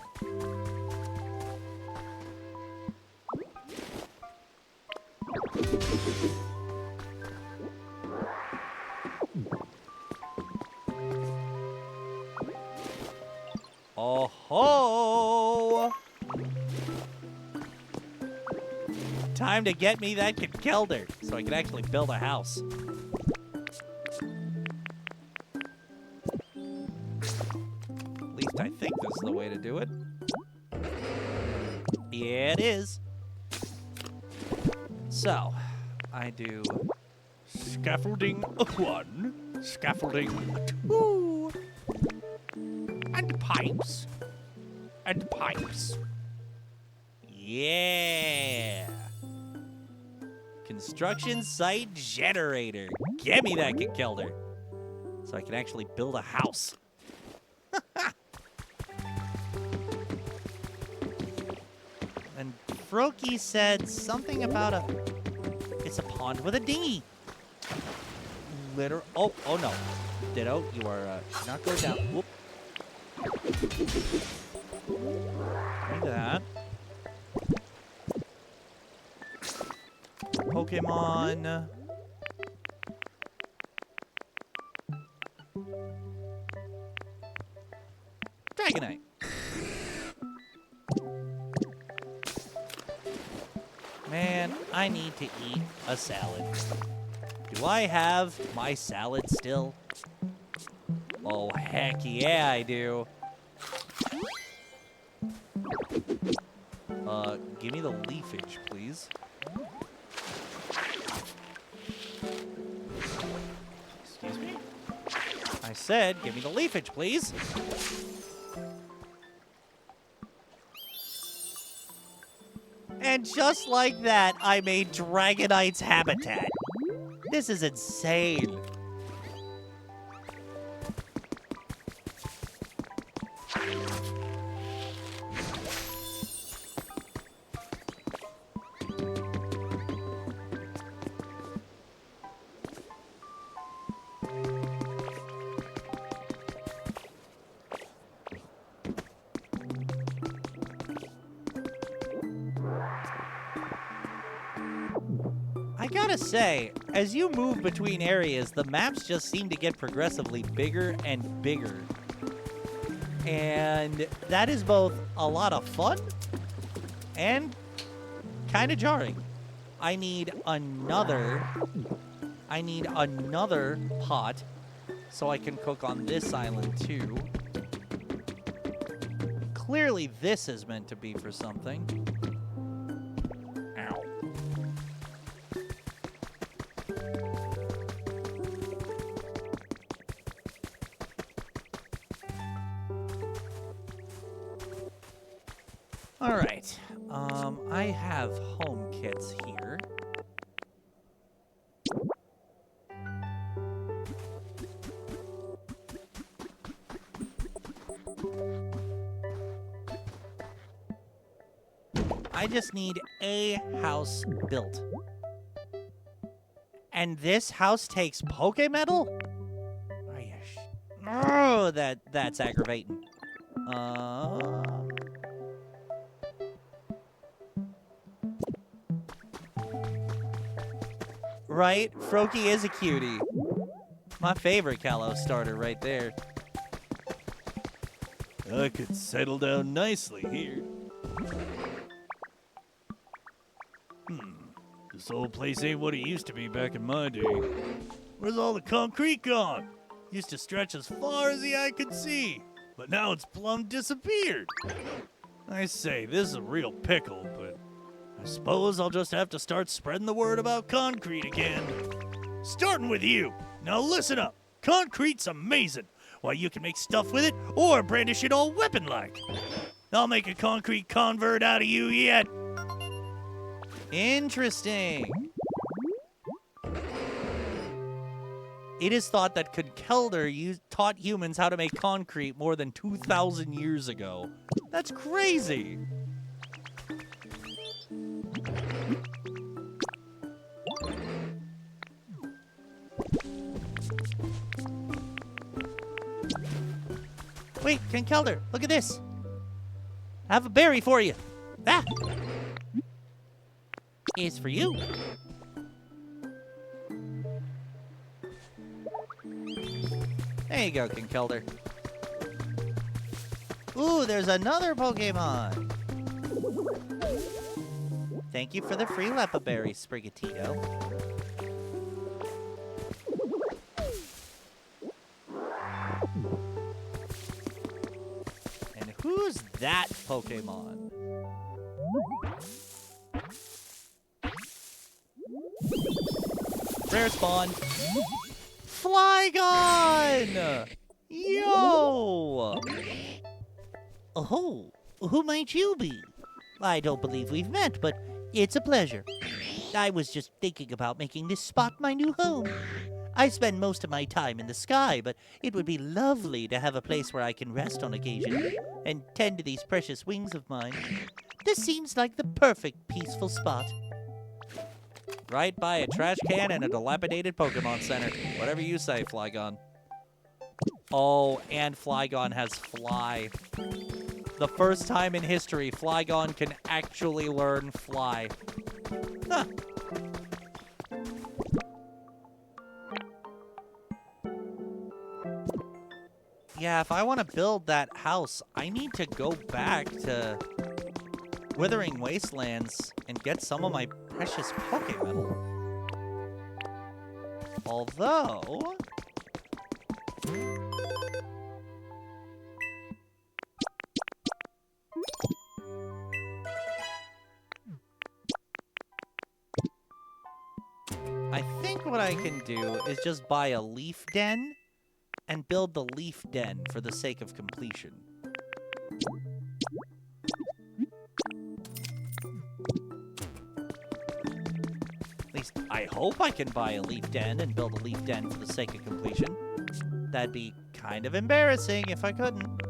Oh ho! Time to get me that Conkelder so I can actually build a house. At least I think this is the way to do it. Yeah, it is. So, I do Scaffolding 1, scaffolding 2, and pipes, and pipes. Yeah. Construction site generator. Get me that Conkelder so I can actually build a house. And Froakie said something about it's a pond with a dinghy. Oh no. Ditto, you are not going down. Whoop. Give me that. Pokemon. Dragonite. Man, I need to eat a salad. Do I have my salad still? Oh, heck yeah, I do. Give me the leafage, please. I said, give me the leafage, please. And just like that, I made Dragonite's habitat. This is insane. I gotta say, as you move between areas, the maps just seem to get progressively bigger and bigger. And that is both a lot of fun and kind of jarring. I need another pot so I can cook on this island too. Clearly this is meant to be for something. Ow. All right. I have home kits here. I just need a house built. And this house takes Pokemetal? Oh, yeah. Oh, that's aggravating. Right? Froakie is a cutie. My favorite Kalos starter right there. I could settle down nicely here. This old place ain't what it used to be back in my day. Where's all the concrete gone? Used to stretch as far as the eye could see, but now it's plumb disappeared. I say, this is a real pickle, but I suppose I'll just have to start spreading the word about concrete again. Starting with you. Now listen up. Concrete's amazing. Why, you can make stuff with it or brandish it all weapon-like. I'll make a concrete convert out of you yet. Interesting. It is thought that Conkelder taught humans how to make concrete more than 2,000 years ago. That's crazy. Wait, Conkelder, look at this. I have a berry for you. Ah! Is for you. There you go, Conkelder. Ooh, there's another Pokemon. Thank you for the free Lepa Berry, Sprigatito. And who's that Pokemon? Rare spawn. Flygon! Yo! Oh, who might you be? I don't believe we've met, but it's a pleasure. I was just thinking about making this spot my new home. I spend most of my time in the sky, but it would be lovely to have a place where I can rest on occasion and tend to these precious wings of mine. This seems like the perfect peaceful spot. Right by a trash can and a dilapidated Pokemon Center. Whatever you say, Flygon. Oh, and Flygon has Fly. The first time in history, Flygon can actually learn Fly. Huh. Yeah, if I want to build that house, I need to go back to Withering Wastelands and get some of my precious Pokemetal. Although... I think what I can do is just buy a leaf den and build the leaf den for the sake of completion. At least I hope I can buy a leaf den and build a leaf den for the sake of completion. That'd be kind of embarrassing if I couldn't.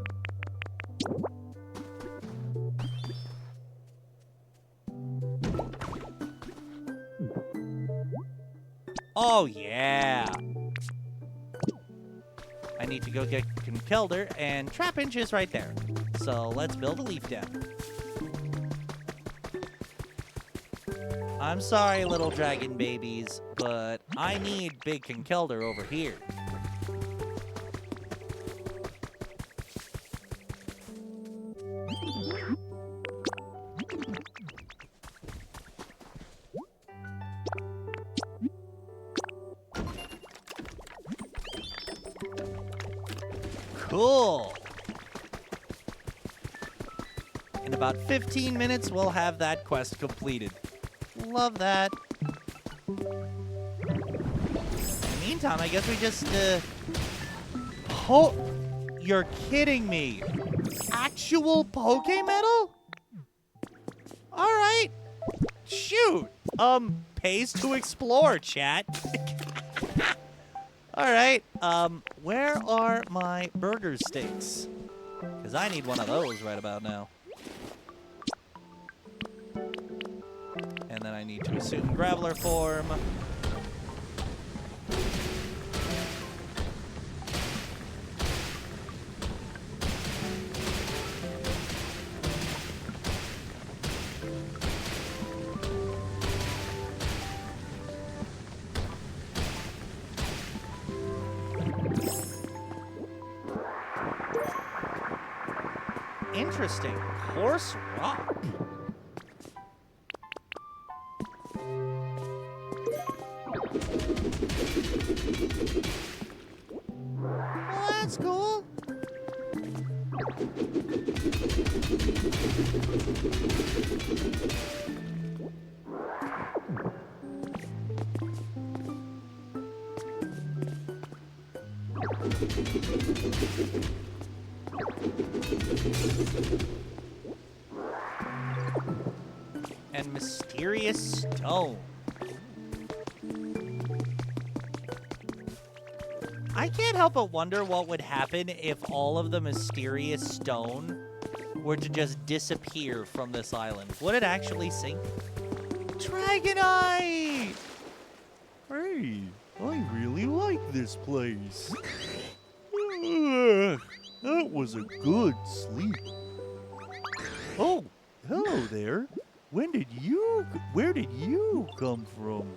Oh, yeah. I need to go get Conkelder, and Trapinch is right there. So let's build a leaf den. I'm sorry, little dragon babies, but I need big Conkelder over here. Cool. In about 15 minutes, we'll have that quest completed. Love that. In the meantime, I guess we just, Oh, you're kidding me. Actual Pokemetal? Alright. Shoot. Pays to explore, chat. Alright, where are my burger steaks? Because I need one of those right about now. And then I need to assume Graveler form. Interesting. Coarse rock. Well, that's cool. And mysterious stone. I can't help but wonder what would happen if all of the mysterious stone were to just disappear from this island. Would it actually sink? Dragonite! Hey, I really like this place. That was a good sleep. Oh, hello there. Where did you come from?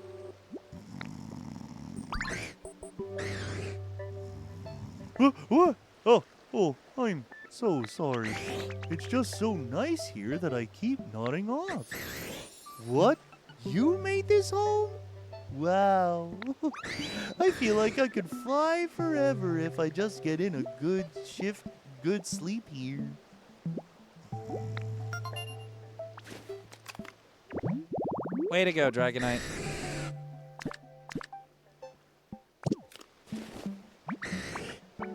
What? Oh, I'm so sorry. It's just so nice here that I keep nodding off. What? You made this home? Wow. I feel like I could fly forever if I just get in a good sleep here. Way to go, Dragonite.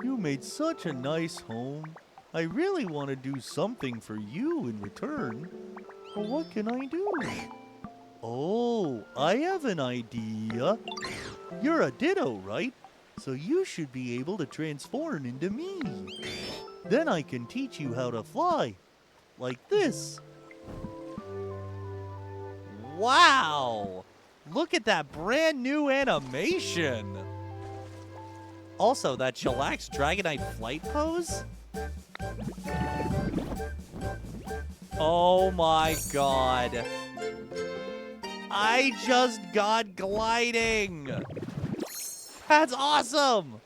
You made such a nice home. I really want to do something for you in return. But what can I do? Oh, I have an idea. You're a Ditto, right? So you should be able to transform into me. Then I can teach you how to fly. Like this. Wow! Look at that brand new animation! Also, that chillax Dragonite flight pose? Oh my god. I just got gliding! That's awesome!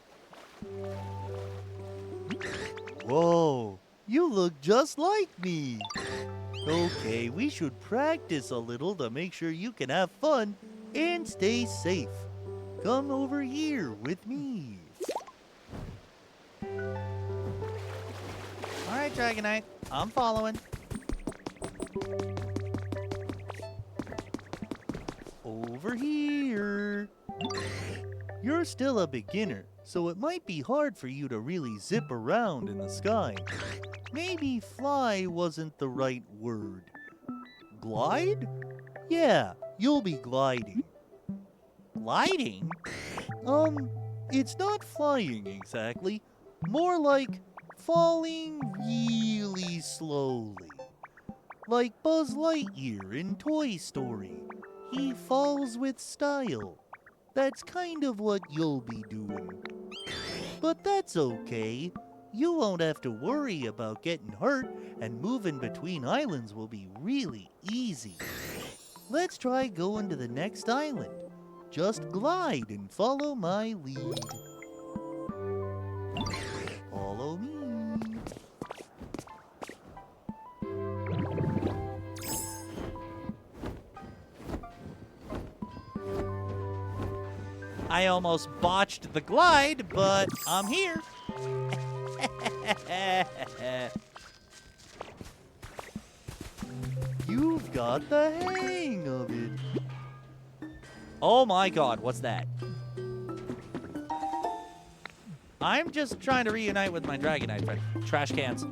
Whoa, you look just like me. Okay, we should practice a little to make sure you can have fun and stay safe. Come over here with me. Alright, Dragonite. I'm following. Over here. You're still a beginner, so it might be hard for you to really zip around in the sky. Maybe fly wasn't the right word. Glide? Yeah, you'll be gliding. Gliding? It's not flying exactly. More like falling really slowly. Like Buzz Lightyear in Toy Story. He falls with style. That's kind of what you'll be doing. But that's okay. You won't have to worry about getting hurt, and moving between islands will be really easy. Let's try going to the next island. Just glide and follow my lead. Follow me. I almost botched the glide, but I'm here. You've got the hang of it. Oh my god, what's that? I'm just trying to reunite with my Dragonite friend. Trash cans.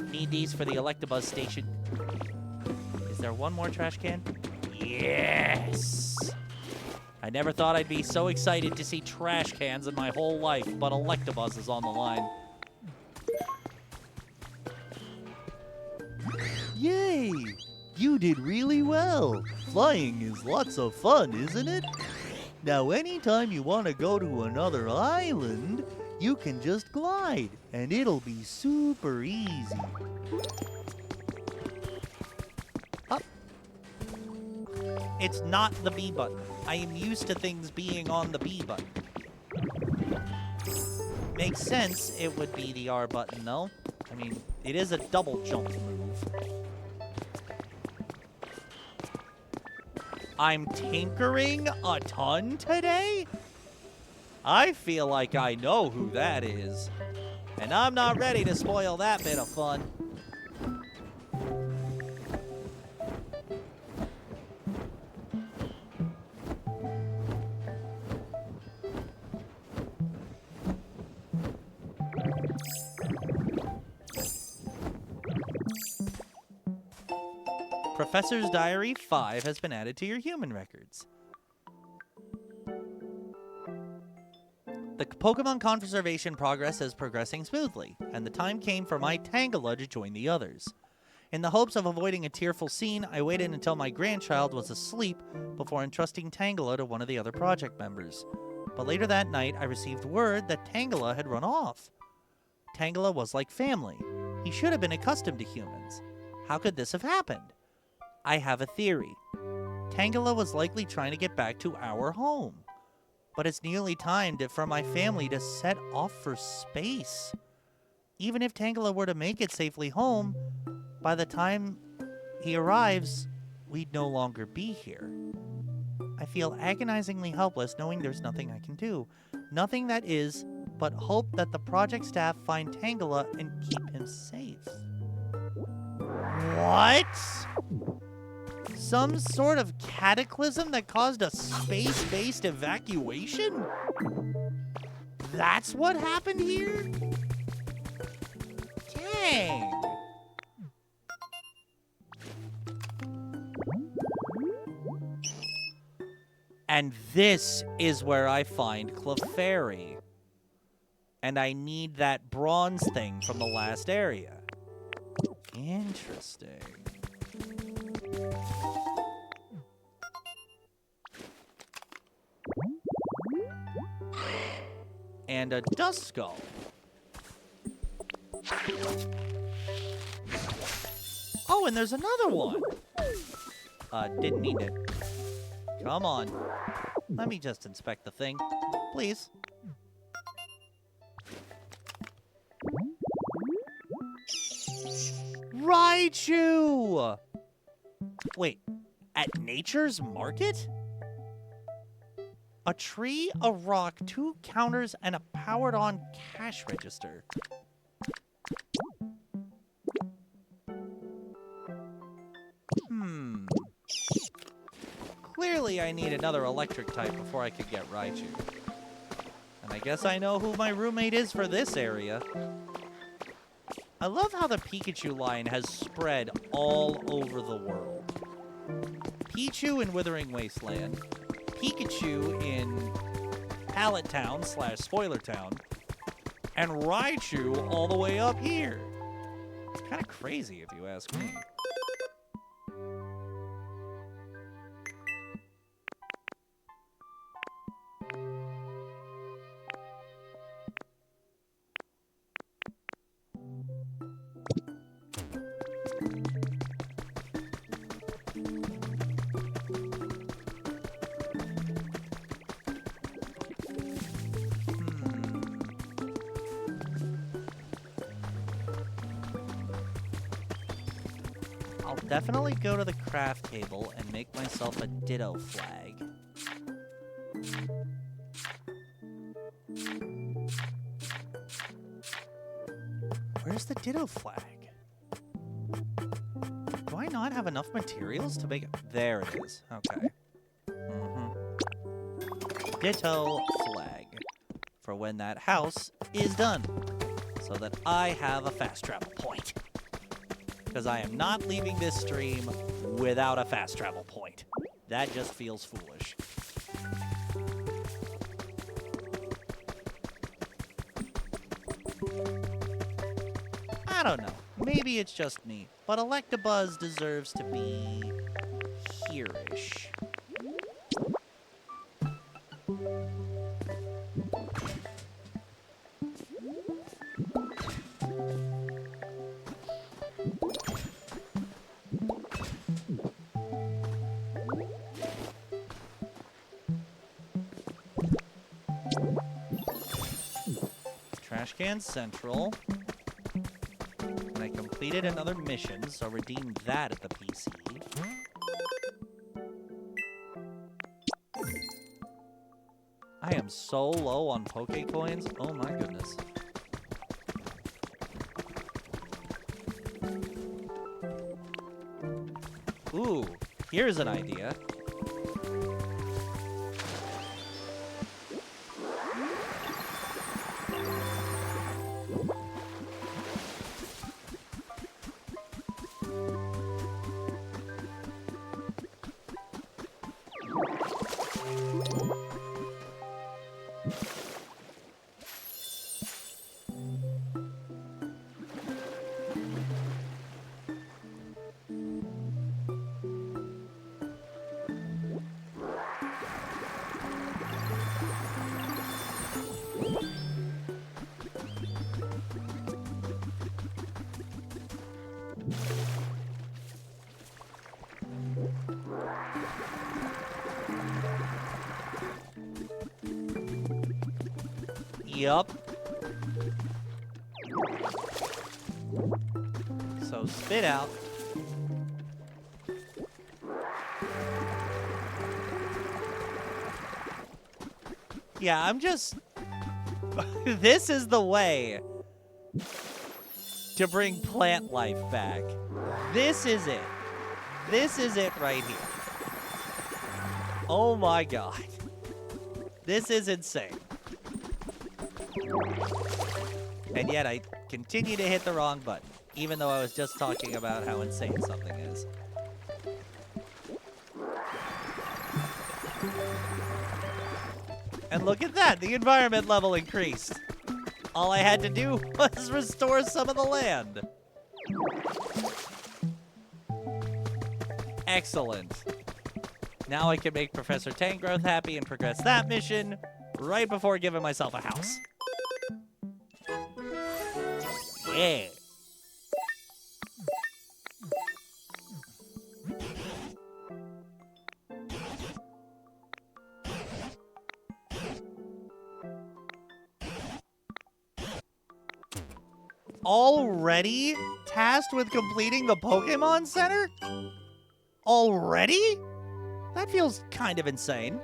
Need these for the Electabuzz station. Is there one more trash can? Yes! I never thought I'd be so excited to see trash cans in my whole life, but Electabuzz is on the line. Yay! You did really well. Flying is lots of fun, isn't it? Now, anytime you want to go to another island, you can just glide, and it'll be super easy. Up. It's not the B button. I am used to things being on the B button. Makes sense it would be the R button, though. I mean, it is a double jump move. I'm tinkering a ton today? I feel like I know who that is. And I'm not ready to spoil that bit of fun. Professor's Diary 5 has been added to your human records. The Pokemon conservation progress is progressing smoothly, and the time came for my Tangela to join the others. In the hopes of avoiding a tearful scene, I waited until my grandchild was asleep before entrusting Tangela to one of the other project members. But later that night, I received word that Tangela had run off. Tangela was like family. He should have been accustomed to humans. How could this have happened? I have a theory. Tangela was likely trying to get back to our home. But it's nearly time for my family to set off for space. Even if Tangela were to make it safely home, by the time he arrives, we'd no longer be here. I feel agonizingly helpless knowing there's nothing I can do. Nothing that is, but hope that the project staff find Tangela and keep him safe. What? Some sort of cataclysm that caused a space-based evacuation? That's what happened here? Dang. And this is where I find Clefairy. And I need that bronze thing from the last area. Interesting. And a dust skull. Oh, and there's another one. Didn't mean to. Come on. Let me just inspect the thing, please. Raichu! Wait, at Nature's Market? A tree, a rock, 2 counters, and a powered-on cash register. Clearly, I need another electric type before I could get Raichu. And I guess I know who my roommate is for this area. I love how the Pikachu line has spread all over the world. Pichu in Withering Wasteland, Pikachu in Pallet Town / Spoiler Town, and Raichu all the way up here. Kind of crazy if you ask me. I'll definitely go to the craft table and make myself a Ditto flag. Where's the Ditto flag? Do I not have enough materials to make it? There it is. Okay. Ditto flag. For when that house is done. So that I have a fast travel point. Because I am not leaving this stream without a fast travel point. That just feels foolish. I don't know. Maybe it's just me. But Electabuzz deserves to be here-ish. Trash Can Central. And I completed another mission, so redeemed that at the PC. I am so low on Pokecoins. Oh my goodness. Ooh, here's an idea. Yup. So spit out. Yeah, I'm just... This is the way to bring plant life back. This is it. This is it right here. Oh my god. This is insane. And yet I continue to hit the wrong button, even though I was just talking about how insane something is. And look at that, the environment level increased. All I had to do was restore some of the land. Excellent. Now I can make Professor Tangrowth happy and progress that mission right before giving myself a house. Yeah. Already tasked with completing the Pokemon Center? Already? That feels kind of insane.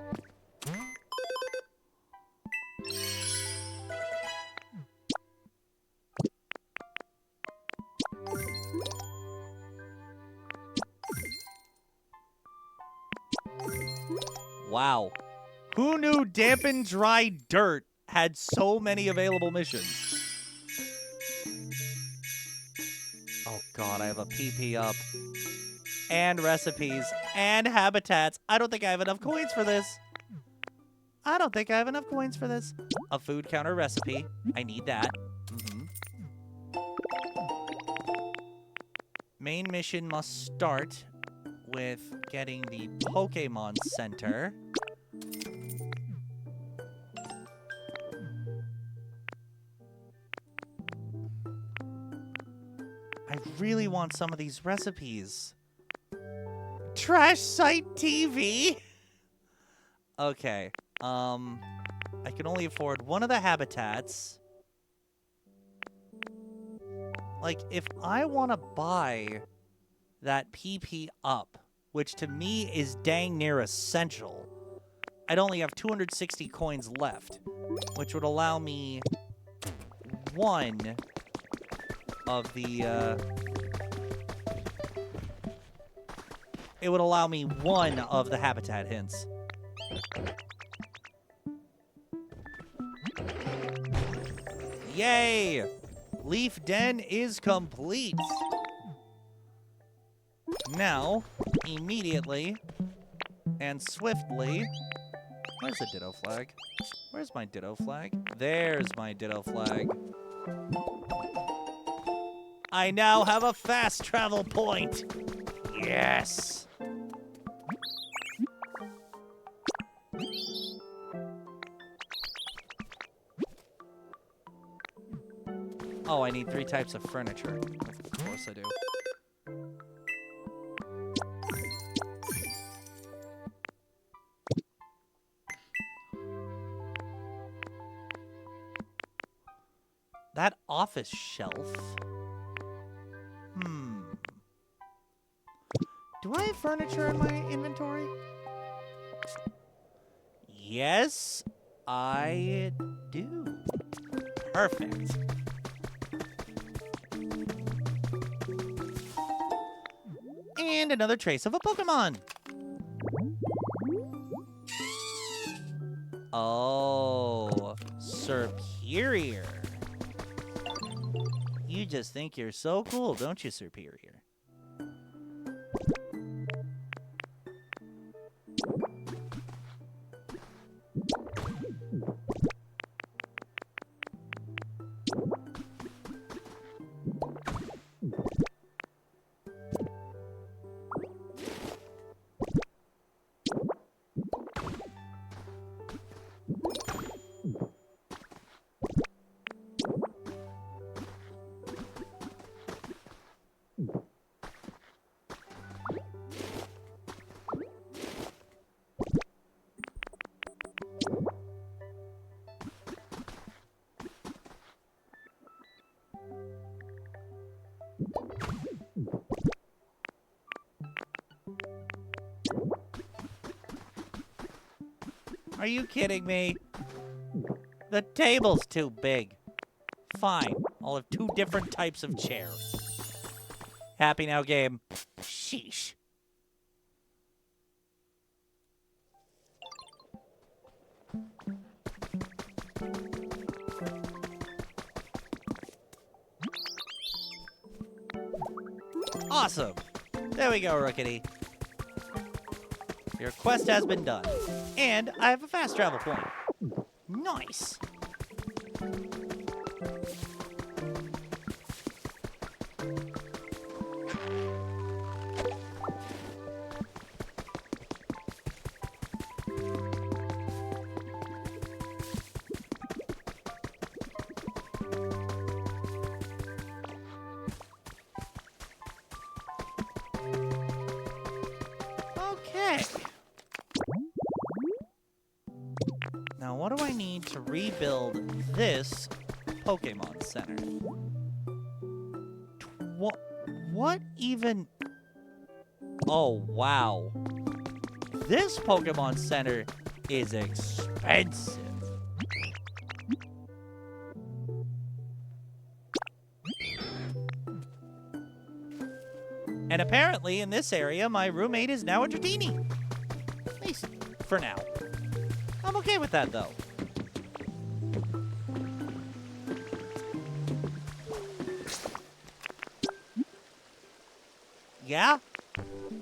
wow. Who knew dampened dry dirt had so many available missions? Oh god, I have a PP up. And recipes. And habitats. I don't think I have enough coins for this. I don't think I have enough coins for this. A food counter recipe. I need that. Main mission must start with getting the Pokemon Center. I really want some of these recipes. Trash site TV? Okay. I can only afford one of the habitats. Like, if I want to buy that PP up, which to me is dang near essential, I'd only have 260 coins left, which would allow me one of the, it would allow me one of the habitat hints. Yay! Leaf Den is complete. Now, immediately and swiftly... Where's the Ditto flag? Where's my Ditto flag? There's my Ditto flag. I now have a fast travel point. Yes! Oh, I need 3 types of furniture. Of course I do. That office shelf. Do I have furniture in my inventory? Yes, I do. Perfect. And another trace of a Pokemon. Oh, Superior. You just think you're so cool, don't you, Superior? Are you kidding me? The table's too big. Fine, I'll have 2 different types of chair. Happy now, game. Sheesh. Awesome. There we go, Rookity. Your quest has been done. And I have a fast travel point. Nice. Okay. Now, what do I need to rebuild this Pokemon Center? What even? Oh, wow. This Pokemon Center is expensive. And apparently, in this area, my roommate is now a Dratini. for now. I'm okay with that, though. Yeah,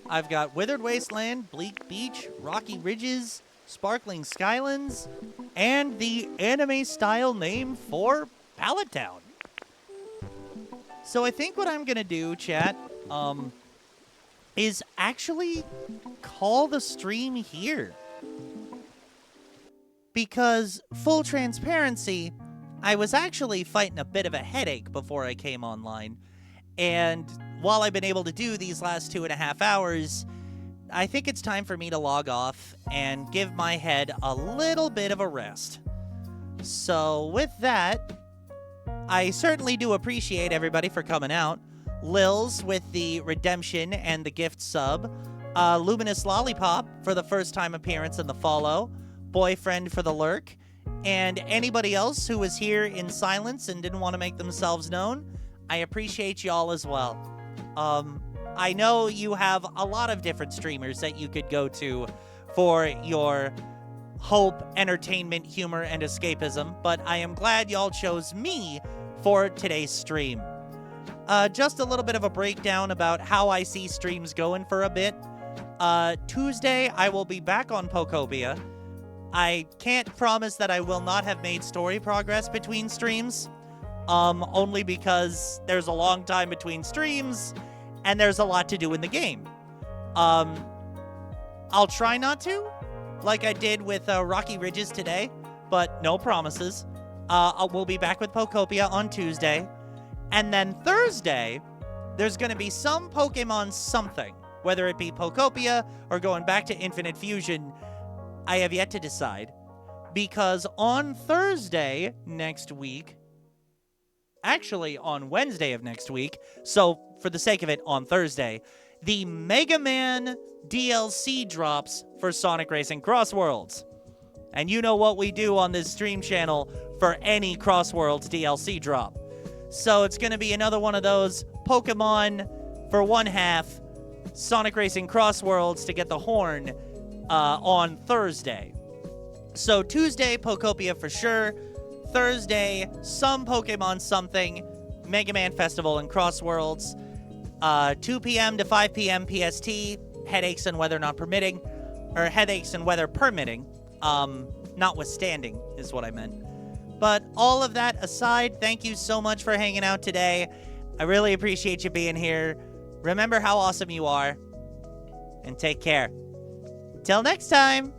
I've got Withered Wasteland, Bleak Beach, Rocky Ridges, Sparkling Skylands, and the anime-style name for Pallet Town. So I think what I'm gonna do, chat, is actually call the stream here. Because, full transparency, I was actually fighting a bit of a headache before I came online. And while I've been able to do these last 2.5 hours, I think it's time for me to log off and give my head a little bit of a rest. So with that, I certainly do appreciate everybody for coming out. Lils with the redemption and the gift sub. Luminous Lollipop for the first time appearance in the follow. Boyfriend for the lurk. And anybody else who was here in silence and didn't want to make themselves known, I appreciate y'all as well. I know you have a lot of different streamers that you could go to for your hope, entertainment, humor, and escapism, but I am glad y'all chose me for today's stream. Just a little bit of a breakdown about how I see streams going for a bit. Tuesday, I will be back on Pokopia. I can't promise that I will not have made story progress between streams, only because there's a long time between streams, and there's a lot to do in the game. I'll try not to, like I did with Rocky Ridges today, but no promises. We'll be back with Pokopia on Tuesday. And then Thursday, there's going to be some Pokemon something. Whether it be Pokopia or going back to Infinite Fusion, I have yet to decide. Because on Thursday next week, actually on Wednesday of next week, so for the sake of it, on Thursday, the Mega Man DLC drops for Sonic Racing Cross Worlds. And you know what we do on this stream channel for any Cross Worlds DLC drop. So it's going to be another one of those Pokemon for one half, Sonic Racing Cross Worlds to get the horn on Thursday. So Tuesday, Pokopia for sure. Thursday, some Pokemon something, Mega Man Festival and Cross Worlds. 2 p.m. to 5 p.m. PST, headaches and weather not permitting, or headaches and weather permitting, notwithstanding is what I meant. But all of that aside, thank you so much for hanging out today. I really appreciate you being here. Remember how awesome you are, and take care. Till next time.